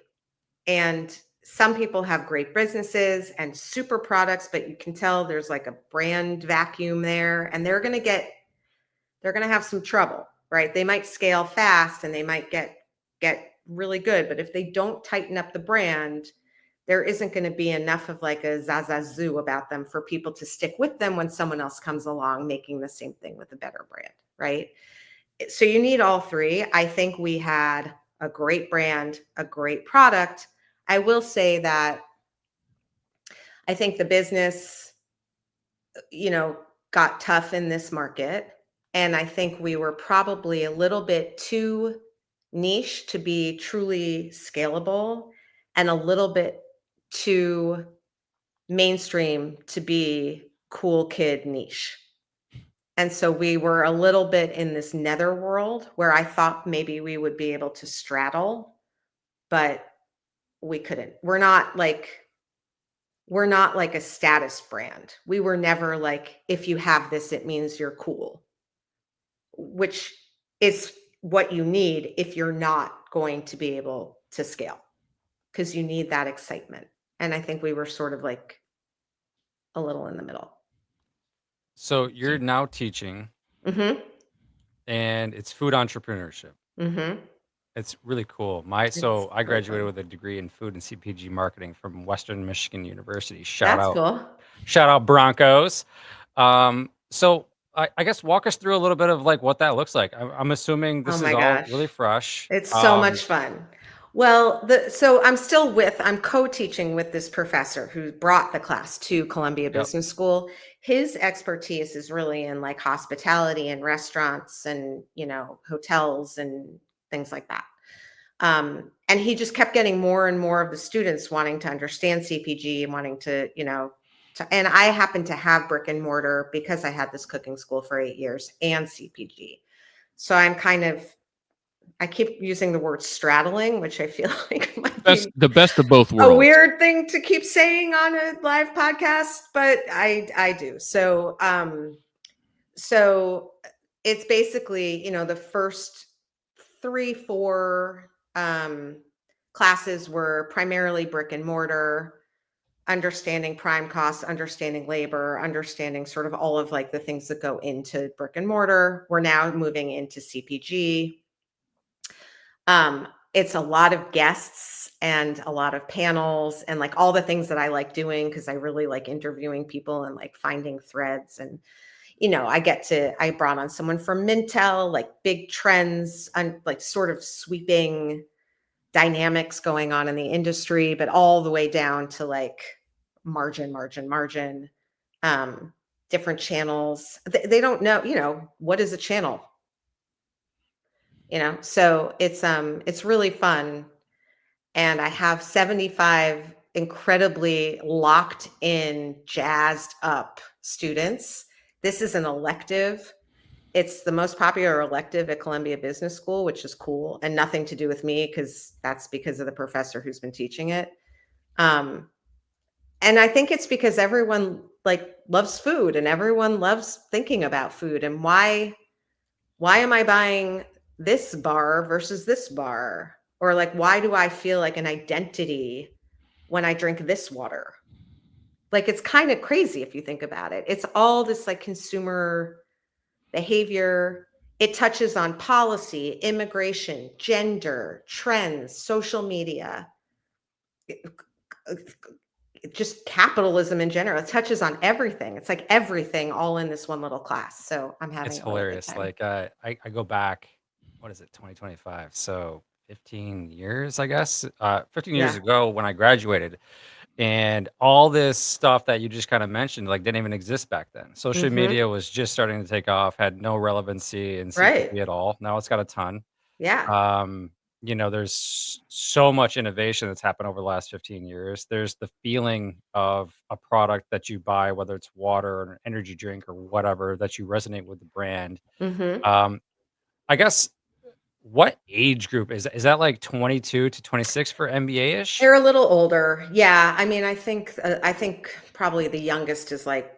And some people have great businesses and super products, but you can tell there's like a brand vacuum there, and they're going to have some trouble, right? They might scale fast and they might get really good, but if they don't tighten up the brand, there isn't going to be enough of like a zazazoo about them for people to stick with them when someone else comes along making the same thing with a better brand, right? So you need all three. I think we had a great brand, a great product. I will say that I think the business, you know, got tough in this market. And I think we were probably a little bit too niche to be truly scalable, and a little bit too mainstream to be cool kid niche. And so we were a little bit in this netherworld where I thought maybe we would be able to straddle, but we couldn't. We're not like a status brand. We were never like, if you have this, it means you're cool, which is what you need if you're not going to be able to scale, because you need that excitement. And I think we were sort of like a little in the middle. so you're See. now teaching, Mhm. and it's food entrepreneurship. Mhm. It's really cool. My It's so I really graduated fun. with a degree in food and CPG marketing from Western Michigan University. That's cool. Shout out Broncos. So I guess walk us through a little bit of like what that looks like. I'm assuming Oh this is my all gosh. really fresh. It's so much fun. Well, so I'm co-teaching with this professor who brought the class to Columbia Yep. Business School. His expertise is really in like hospitality and restaurants and, hotels and things like that. And he just kept getting more and more of the students wanting to understand CPG and wanting to, and I happen to have brick and mortar because I had this cooking school for 8 years and CPG. So I keep using the word straddling, which I feel like might Best be the best of both a worlds. weird thing to keep saying on a live podcast, but I do. So it's basically, the first 3, 4 classes were primarily brick and mortar, understanding prime costs, understanding labor, understanding sort of all of like the things that go into brick and mortar. We're now moving into CPG. It's a lot of guests and a lot of panels and like all the things that I like doing, because I really like interviewing people and like finding threads. And I brought on someone from Mintel, like big trends and like sort of sweeping dynamics going on in the industry, but all the way down to like margin, um, different channels. They don't know, what is a channel, so it's really fun. And I have 75 incredibly locked in, jazzed up students. This is an elective. It's the most popular elective at Columbia Business School, which is cool, and nothing to do with me because that's because of the professor who's been teaching it. Um, and I think it's because everyone like loves food and everyone loves thinking about food and why am I buying this bar versus this bar? Or like, why do I feel like an identity when I drink this water? Like, it's kind of crazy if you think about it. It's all this like consumer behavior. It touches on policy, immigration, gender, trends, social media, just capitalism in general. It touches on everything. It's like everything all in this one little class. So I'm It's having a really good hilarious. time. Like I go back, what is it, 2025? So 15 years, I guess. 15 years Yeah. ago when I graduated, and all this stuff that you just kind of mentioned, like didn't even exist back then. Social Hmm. media was just starting to take off, had no relevancy in Right. CPG at all. Now it's got a ton. Yeah. Um, there's so much innovation that's happened over the last 15 years. There's the feeling of a product that you buy, whether it's water or an energy drink or whatever, that you resonate with the brand. Hmm. Um, I guess what age group is that like 22 to 26 for MBA ish? They're a little older. Yeah. I mean, I think probably the youngest is like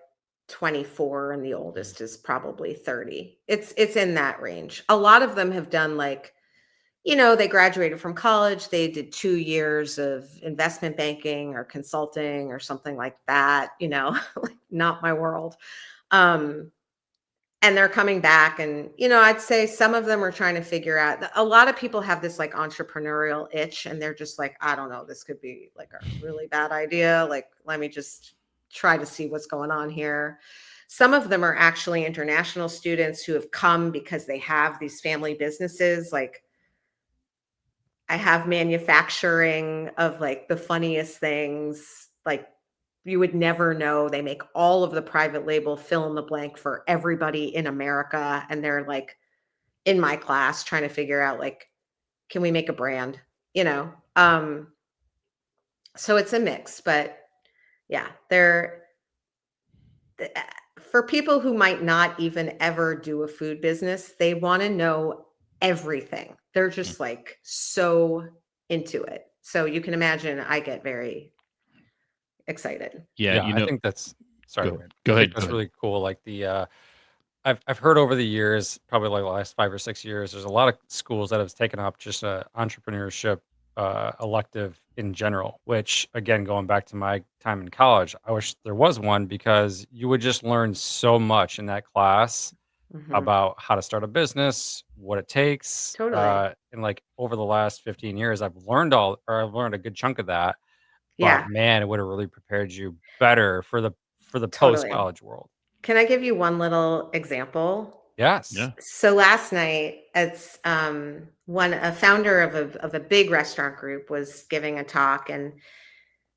24 and the oldest is probably 30. It's in that range. A lot of them have done like, they graduated from college, they did 2 years of investment banking or consulting or something like that, like not my world. Um and they're coming back and I'd say some of them are trying to figure out, a lot of people have this like entrepreneurial itch and they're just like, I don't know, this could be like a really bad idea, like let me just try to see what's going on here. Some of them are actually international students who have come because they have these family businesses. Like, I have manufacturing of like the funniest things, like you would never know. They make all of the private label fill in the blank for everybody in America. And they're like in my class trying to figure out like, can we make a brand? You know? So it's a mix, but yeah, th- for people who might not even ever do a food business, they want to know everything. They're Mm. just like so into it. So you can imagine I get very excited. Yeah, Yeah, I think that's sorry, go Wade. go I think ahead, go that's ahead. really cool. Like I've heard over the years, probably like the last 5 or 6 years, there's a lot of schools that have taken up just a entrepreneurship elective in general. Which again, going back to my time in college, I wish there was one because you would just learn so much in that class Hmm. about how to start a business, what it takes, Totally. and like over the last 15 years, I've learned a good chunk of that. But Yeah, man, it would have really prepared you better for the post totally. college world. Can I give you one little example? Yes. Yeah. So last night, it's one a founder of a big restaurant group was giving a talk, and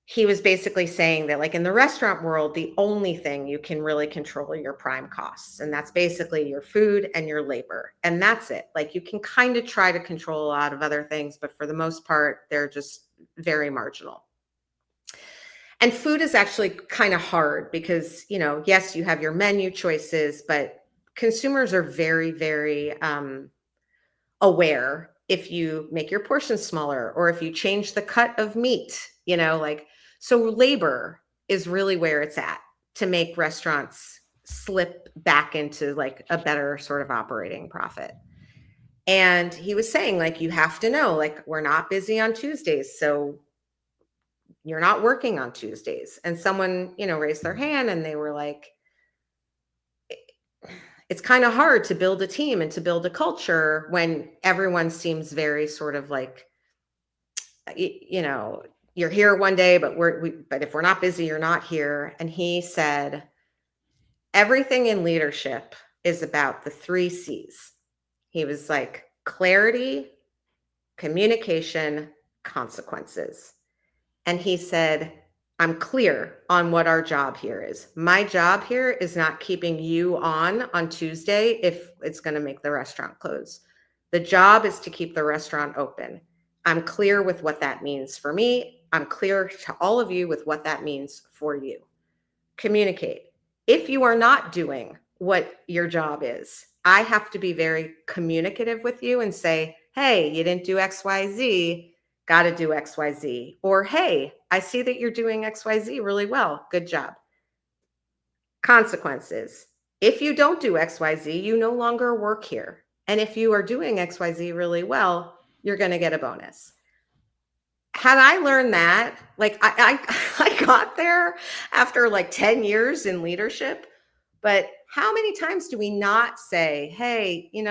he was basically saying that like in the restaurant world, the only thing you can really control are your prime costs, and that's basically your food and your labor, and that's it. Like you can kind of try to control a lot of other things, but for the most part, they're just very marginal. And food is actually kind of hard because, yes, you have your menu choices, but consumers are very, very aware if you make your portions smaller or if you change the cut of meat, like, so labor is really where it's at to make restaurants slip back into like a better sort of operating profit. And he was saying, like, you have to know, like, we're not busy on Tuesdays. So you're not working on Tuesdays. And someone, raised their hand and they were like, it's kind of hard to build a team and to build a culture when everyone seems very sort of like, you're here one day, but but if we're not busy, you're not here. And he said, everything in leadership is about the 3 C's. He was like, clarity, communication, consequences. And he said, I'm clear on what our job here is. My job here is not keeping you on Tuesday if it's going to make the restaurant close. The job is to keep the restaurant open. I'm clear with what that means for me. I'm clear to all of you with what that means for you. Communicate. If you are not doing what your job is, I have to be very communicative with you and say, hey, you didn't do XYZ, got to do XYZ. Or, hey, I see that you're doing XYZ really well. Good job. Consequences. If you don't do XYZ, you no longer work here. And if you are doing XYZ really well, you're going to get a bonus. Had I learned that, like I got there after like 10 years in leadership, but how many times do we not say, hey, you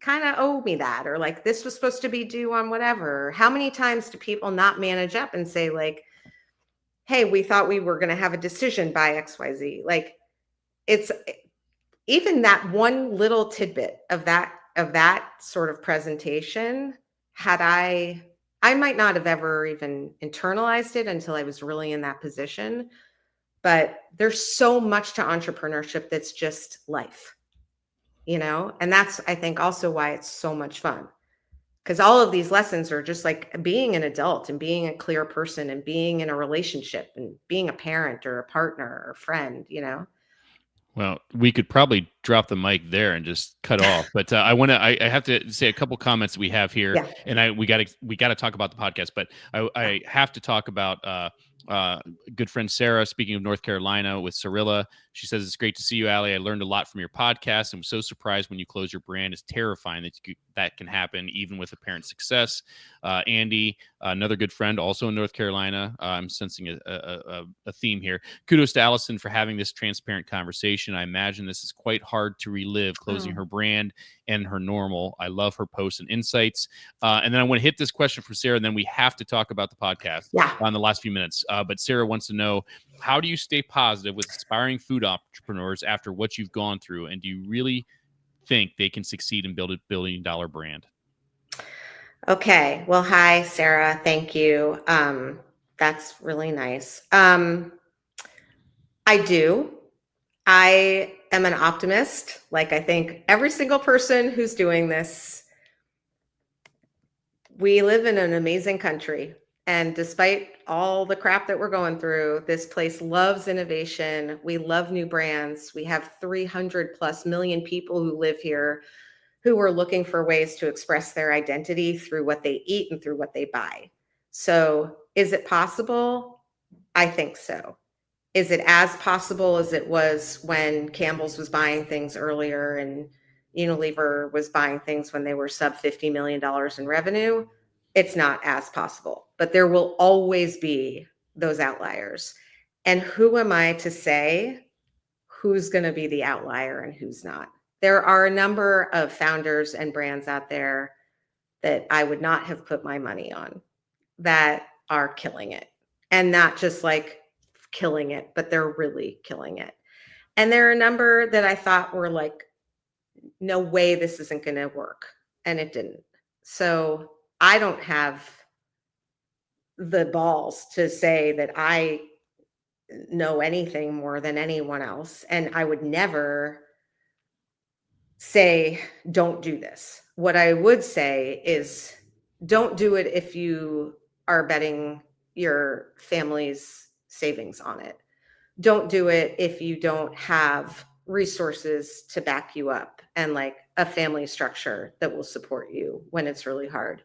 kind of owe me that, or like this was supposed to be due on whatever. How many times do people not manage up and say like, hey, we thought we were going to have a decision by XYZ? Like, it's even that one little tidbit of that sort of presentation. Had I might not have ever even internalized it until I was really in that position. But there's so much to entrepreneurship that's just life, and that's, I think, also why it's so much fun. Because all of these lessons are just like being an adult and being a clear person and being in a relationship and being a parent or a partner or a friend. Well, we could probably drop the mic there and just cut off. But I have to say a couple comments we have here, Yeah. and we got to talk about the podcast. But I have to talk about good friend Sarah. Speaking of North Carolina with Cirilla, she says it's great to see you, Allie. I learned a lot from your podcast and was so surprised when you close your brand. It's terrifying that can happen even with apparent success. Andy, another good friend, also in North Carolina. I'm sensing a theme here. Kudos to Alison for having this transparent conversation. I imagine this is quite hard to relive, closing her brand and her normal. I love her posts and insights. And then I want to hit this question from Sarah, and then we have to talk about the podcast in the last few minutes. But Sarah wants to know, how do you stay positive with aspiring food entrepreneurs after what you've gone through? And do you really think they can succeed and build a billion-dollar brand? Okay. Well, hi, Sarah. Thank you. That's really nice. I do. I am an optimist. Like, I think every single person who's doing this, we live in an amazing country. And despite all the crap that we're going through, this place loves innovation. We love new brands. We have 300 plus million people who live here who are looking for ways to express their identity through what they eat and through what they buy. So is it possible? I think so. Is it as possible as it was when Campbell's was buying things earlier and Unilever was buying things when they were sub $50 million in revenue? It's not as possible, but there will always be those outliers. And who am I to say who's going to be the outlier and who's not? There are a number of founders and brands out there that I would not have put my money on that are killing it. And not just like killing it, but they're really killing it. And there are a number that I thought were like, no way this isn't going to work. And it didn't. So I don't have the balls to say that I know anything more than anyone else. And I would never say, don't do this. What I would say is, don't do it if you are betting your family's savings on it. Don't do it if you don't have resources to back you up and like a family structure that will support you when it's really hard.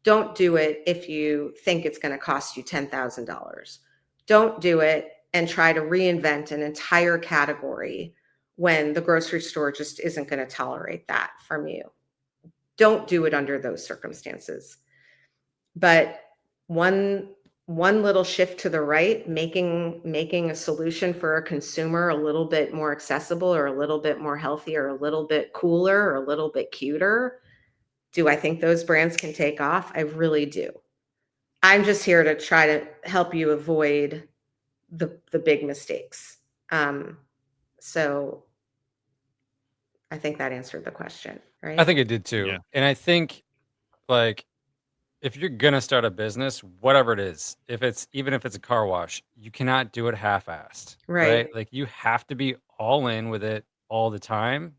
Don't do it if you think it's going to cost you $10,000. Don't do it and try to reinvent an entire category when the grocery store just isn't going to tolerate that from you. Don't do it under those circumstances. But one little shift to the right, making a solution for a consumer a little bit more accessible or a little bit more healthy or a little bit cooler or a little bit cuter. Do I think those brands can take off? I really do. I'm just here to try to help you avoid the big mistakes. So I think that answered the question, right? I think it did too. Yeah. And I think, like, if you're gonna start a business, whatever it is, even if it's a car wash, you cannot do it half-assed, Right. right? Like, you have to be all in with it all the time.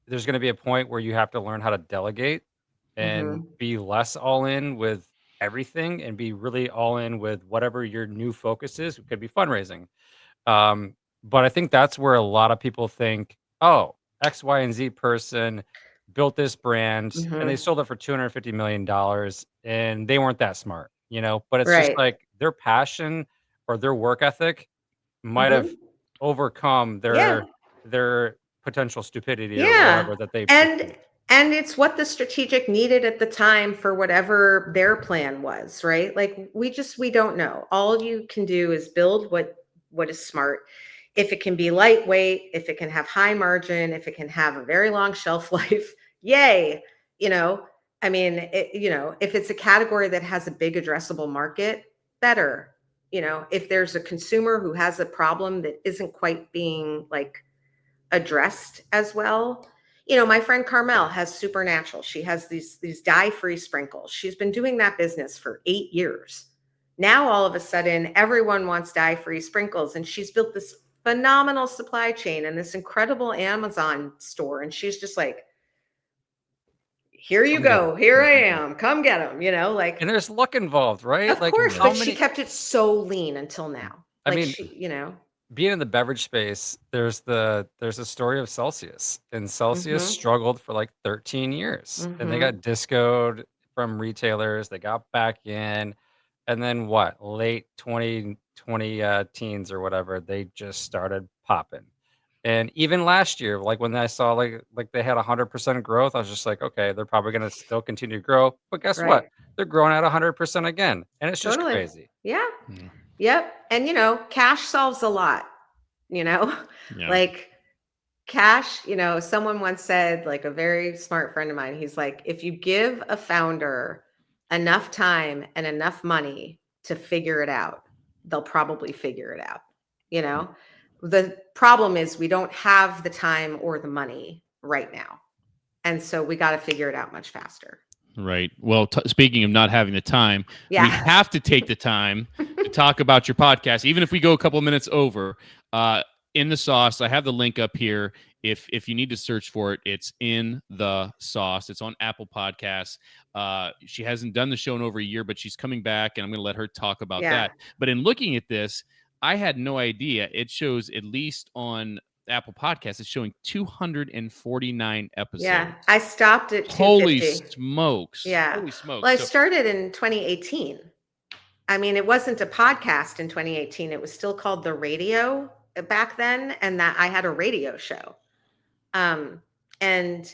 There's gonna be a point where you have to learn how to delegate and Mhm. be less all in with everything and be really all in with whatever your new focus is. It could be fundraising. But I think that's where a lot of people think oh, X, Y, and Z person built this brand and they Mhm. sold it for $250 million and they weren't that smart, but it's just Right. like their passion or their work ethic might have Mhm. overcome Yeah. their potential stupidity or Yeah. whatever that they And perceived. and it's what the strategic needed at the time for whatever their plan was, right? Like we don't know. All you can do is build what is smart. If it can be lightweight, if it can have high margin, if it can have a very long shelf life, yay. You know, I mean, if it's a category that has a big addressable market, better. If there's a consumer who has a problem that isn't quite being like addressed as well. My friend Carmel has Supernatural. She has these dye-free sprinkles. She's been doing that business for 8 years. Now all of a sudden everyone wants dye-free sprinkles, and she's built this phenomenal supply chain and this incredible Amazon store, and she's just like, here you Come get go. it. Here I am. Come get them, like And there's luck involved, right? of Like course, how but she many kept it so lean until now. I Like mean, she. being in the beverage space, there's a story of Celsius, and Celsius Mhm. struggled for like 13 years, and they got Mhm. discoed from retailers. They got back in, and then what? Late 2020 teens or whatever, they just started popping. And even last year, like when I saw like they had 100% growth, I was just like, okay, they're probably gonna still continue to grow. But guess what? Right. They're growing at 100% again, and it's just Totally. crazy. Yeah. Yeah. Yep. And cash solves a lot, you know, Yeah. like cash, someone once said, like a very smart friend of mine, he's like, if you give a founder enough time and enough money to figure it out, they'll probably figure it out. You know, the problem is we don't have the time or the money right now. And so we got to figure it out much faster. Right. Well, speaking of not having the time, we Yeah. have to take the time to talk about your podcast, even if we go a couple minutes over. Uh, in the sauce, I have the link up here. If you need to search for it, it's in the sauce. It's on Apple Podcasts. She hasn't done the show in over a year, but she's coming back, and I'm going to let her talk about Yeah. that. But in looking at this, I had no idea. It shows, at least on Apple Podcasts, it's showing 249 Yeah. episodes. I stopped at Holy 250. smokes. Yeah. Holy smokes. Well, I So, started in 2018. I mean, it wasn't a podcast in 2018. It was still called the radio back then. And that I had a radio show. And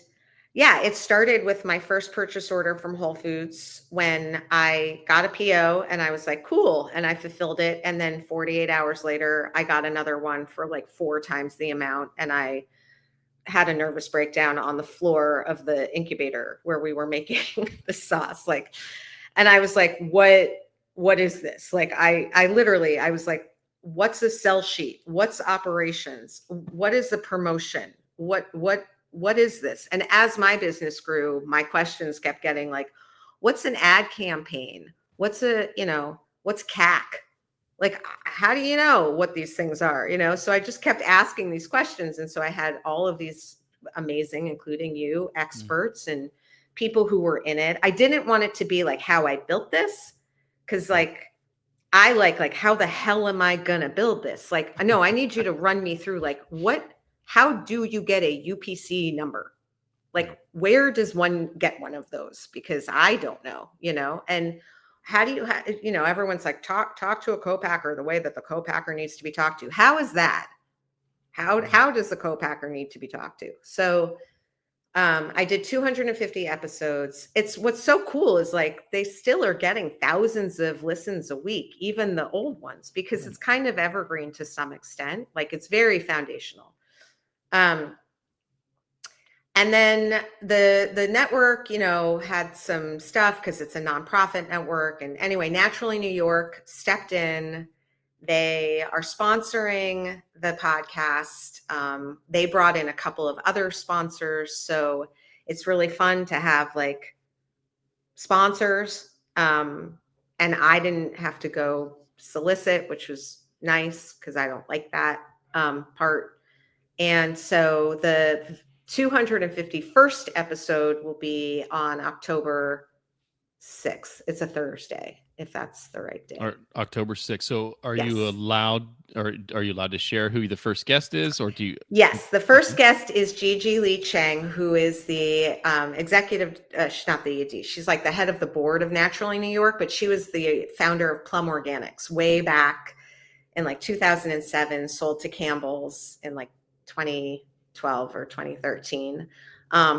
yeah, it started with my first purchase order from Whole Foods when I got a PO and I was like, cool. And I fulfilled it. And then 48 hours later, I got another one for like 4 times the amount. And I had a nervous breakdown on the floor of the incubator where we were making the sauce. And I was like, what is this? Like, I literally, I was like, what's a sell sheet? What's operations? What is the promotion? What is this? And as my business grew, my questions kept getting like, what's an ad campaign? What's what's CAC? Like, how do you know what these things are? So I just kept asking these questions. And so I had all of these amazing, including you, experts and people who were in it. I didn't want it to be like how I built this, because like I like how the hell am I gonna build this? Like, no, I need you to run me through like how do you get a UPC number? Like, where does one get one of those? Because I don't know, and how do you, everyone's like, talk to a co-packer the way that the co-packer needs to be talked to. How is that? How does the co-packer need to be talked to? So I did 250 episodes. It's what's so cool is like they still are getting thousands of listens a week, even the old ones, because it's kind of evergreen to some extent. Like it's very foundational. And then the network, had some stuff because it's a nonprofit network. And anyway, Naturally New York stepped in. They are sponsoring the podcast. They brought in a couple of other sponsors. So it's really fun to have like sponsors. And I didn't have to go solicit, which was nice because I don't like that part. And so the 251st episode will be on October 6th. It's a Thursday, if that's the right day. October 6th. So, are you Yes. allowed or are you allowed to share who the first guest is, or do you? Yes, the first guest is Gigi Lee Cheng, who is the executive, she's not the ED, she's like the head of the board of Naturally New York, but she was the founder of Plum Organics way back in like 2007, sold to Campbell's in like 2012 or 2013.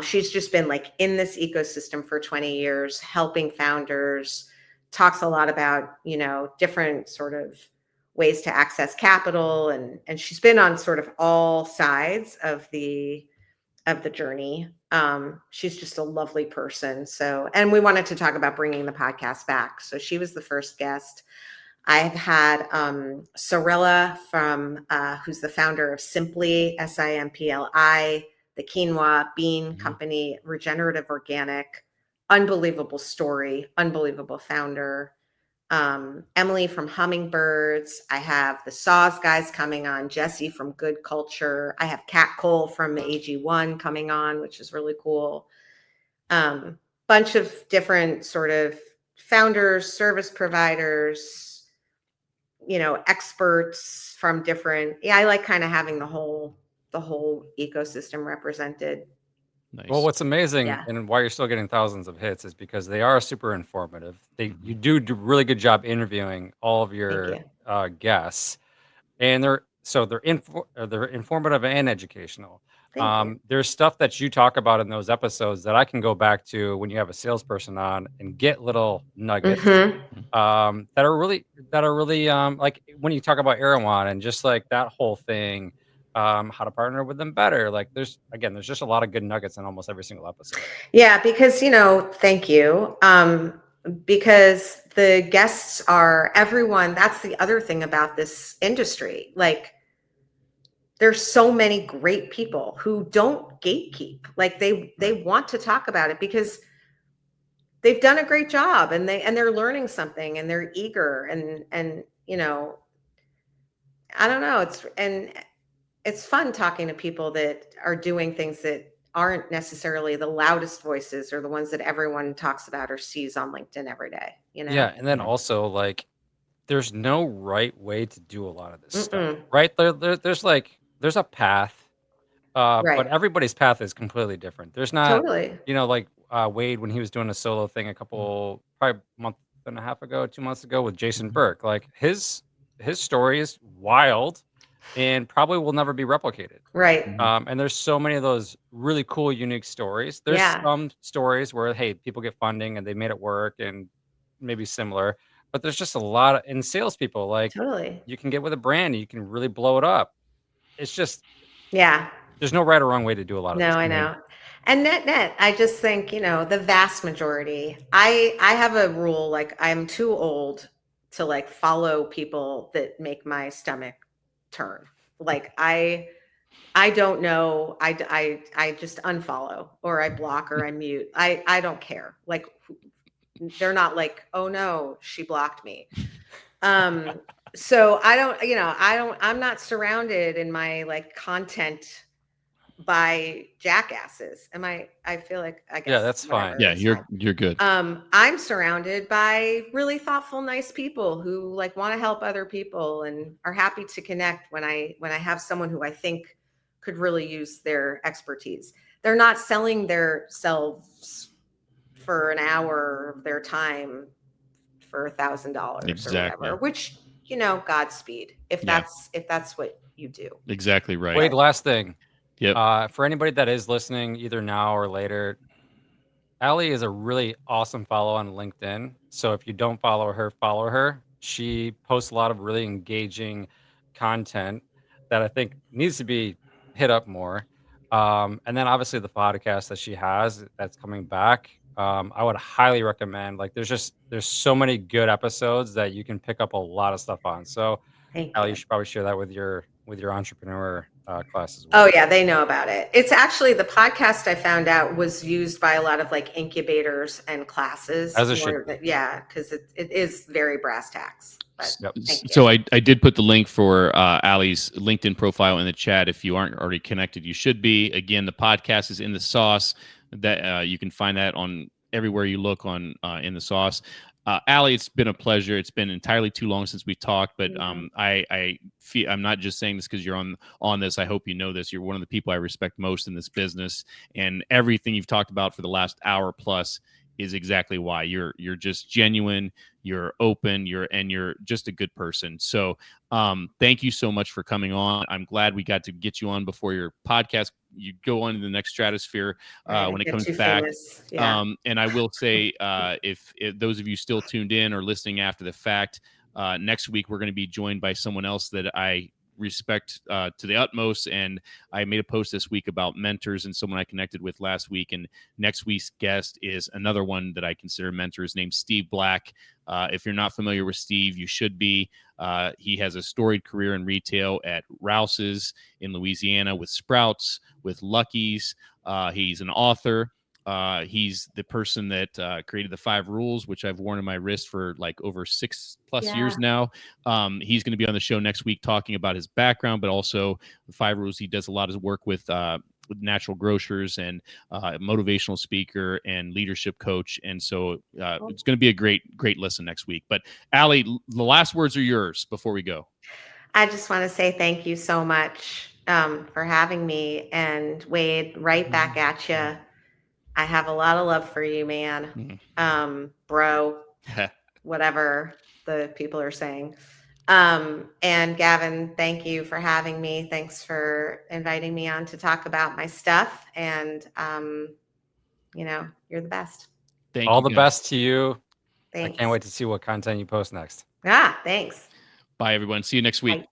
She's just been like in this ecosystem for 20 years, helping founders, talks a lot about, different sort of ways to access capital. And she's been on sort of all sides of the journey. She's just a lovely person. So, and we wanted to talk about bringing the podcast back. So she was the first guest. I've had Sorella from who's the founder of Simply, Simpli, the quinoa bean company, regenerative organic, unbelievable story, unbelievable founder. Emily from Hummingbirds. I have the Saws guys coming on, Jesse from Good Culture. I have Kat Cole from AG1 coming on, which is really cool. Bunch of different sort of founders, service providers, experts from different, I like kind of having the whole ecosystem represented. Nice. Well, what's amazing Yeah. and why you're still getting thousands of hits is because they are super informative. You do a really good job interviewing all of your guests, and they're informative and educational. Thank you. There's stuff that you talk about in those episodes that I can go back to when you have a salesperson on and get little nuggets that are really like when you talk about Erewhon and just like that whole thing. How to partner with them better. Like there's just a lot of good nuggets in almost every single episode. Yeah, because thank you. Because the guests are everyone. That's the other thing about this industry. Like there's so many great people who don't gatekeep. Like they want to talk about it because they've done a great job and they're learning something and they're eager and I don't know. It's fun talking to people that are doing things that aren't necessarily the loudest voices or the ones that everyone talks about or sees on LinkedIn every day, Yeah, and then also like there's no right way to do a lot of this stuff, Mm-mm. right? There's a path, but Right. everybody's path is completely different. There's not, Totally. like Wade when he was doing a solo thing probably a month and a half ago, 2 months ago with Jason Burke. Like his story is wild and probably will never be replicated. Right. And there's so many of those really cool, unique stories. There's Yeah. some stories where, hey, people get funding and they made it work and maybe similar, but there's just a lot of in salespeople, like Totally. you can get with a brand, you can really blow it up. It's just, Yeah. there's no right or wrong way to do a lot of No, this. I know. And net, I just think, the vast majority, I have a rule, like I'm too old to like follow people that make my stomach turn. Like I don't know. I just unfollow or I block or I mute. I don't care. Like they're not like, oh no, she blocked me. So I'm not surrounded in my like content by jackasses. I feel like, I guess. Yeah, that's whatever, fine. Yeah, it's you're fine. good. I'm surrounded by really thoughtful, nice people who like want to help other people and are happy to connect when I have someone who I think could really use their expertise. They're not selling their selves for an hour of their time for $1,000 Exactly. or whatever, which, Godspeed if that's what you do. Exactly right. Wade, last thing. Yep. For anybody that is listening either now or later, Allie is a really awesome follow on LinkedIn. So if you don't follow her. She posts a lot of really engaging content that I think needs to be hit up more. And then obviously the podcast that she has that's coming back. I would highly recommend. Like there's so many good episodes that you can pick up a lot of stuff on. So Thank Allie, you. you should probably share that with your entrepreneur class as well. Oh yeah, they know about it. It's actually the podcast I found out was used by a lot of like incubators and classes. As it should be. Yeah, because it is very brass tacks. But Yep. thank you. So I did put the link for Allie's LinkedIn profile in the chat. If you aren't already connected, you should be. Again, the podcast is In the Sauce. That you can find that on everywhere you look on In the Sauce. Allie, it's been a pleasure. It's been entirely too long since we talked, but Yeah. I feel I'm not just saying this because you're on this. I hope you know this. You're one of the people I respect most in this business, and everything you've talked about for the last hour plus is exactly why. You're just genuine. You're open. You're just a good person. So thank you so much for coming on. I'm glad we got to get you on before your podcast. You go on to the next stratosphere Right. when it Get comes too back. famous. Yeah. And I will say, if those of you still tuned in or listening after the fact, next week we're going to be joined by someone else that I respect to the utmost. And I made a post this week about mentors and someone I connected with last week. And next week's guest is another one that I consider mentors named Steve Black. If you're not familiar with Steve, you should be. He has a storied career in retail at Rouse's in Louisiana, with Sprouts, with Lucky's. He's an author. He's the person that created the 5 rules, which I've worn on my wrist for like over 6+ years Yeah. now. He's going to be on the show next week talking about his background, but also the 5 rules. He does a lot of work with natural grocers and motivational speaker and leadership coach. And so it's going to be a great listen next week. But Allie, the last words are yours before we go. I just want to say thank you so much for having me. And Wade, right back at you. I have a lot of love for you, man. Bro, whatever the people are saying. And Gavin, thank you for having me. Thanks for inviting me on to talk about my stuff. And, you're the best. Thank All you, the guys. best to you. Thanks. I can't wait to see what content you post next. Thanks. Bye, everyone. See you next week. Bye.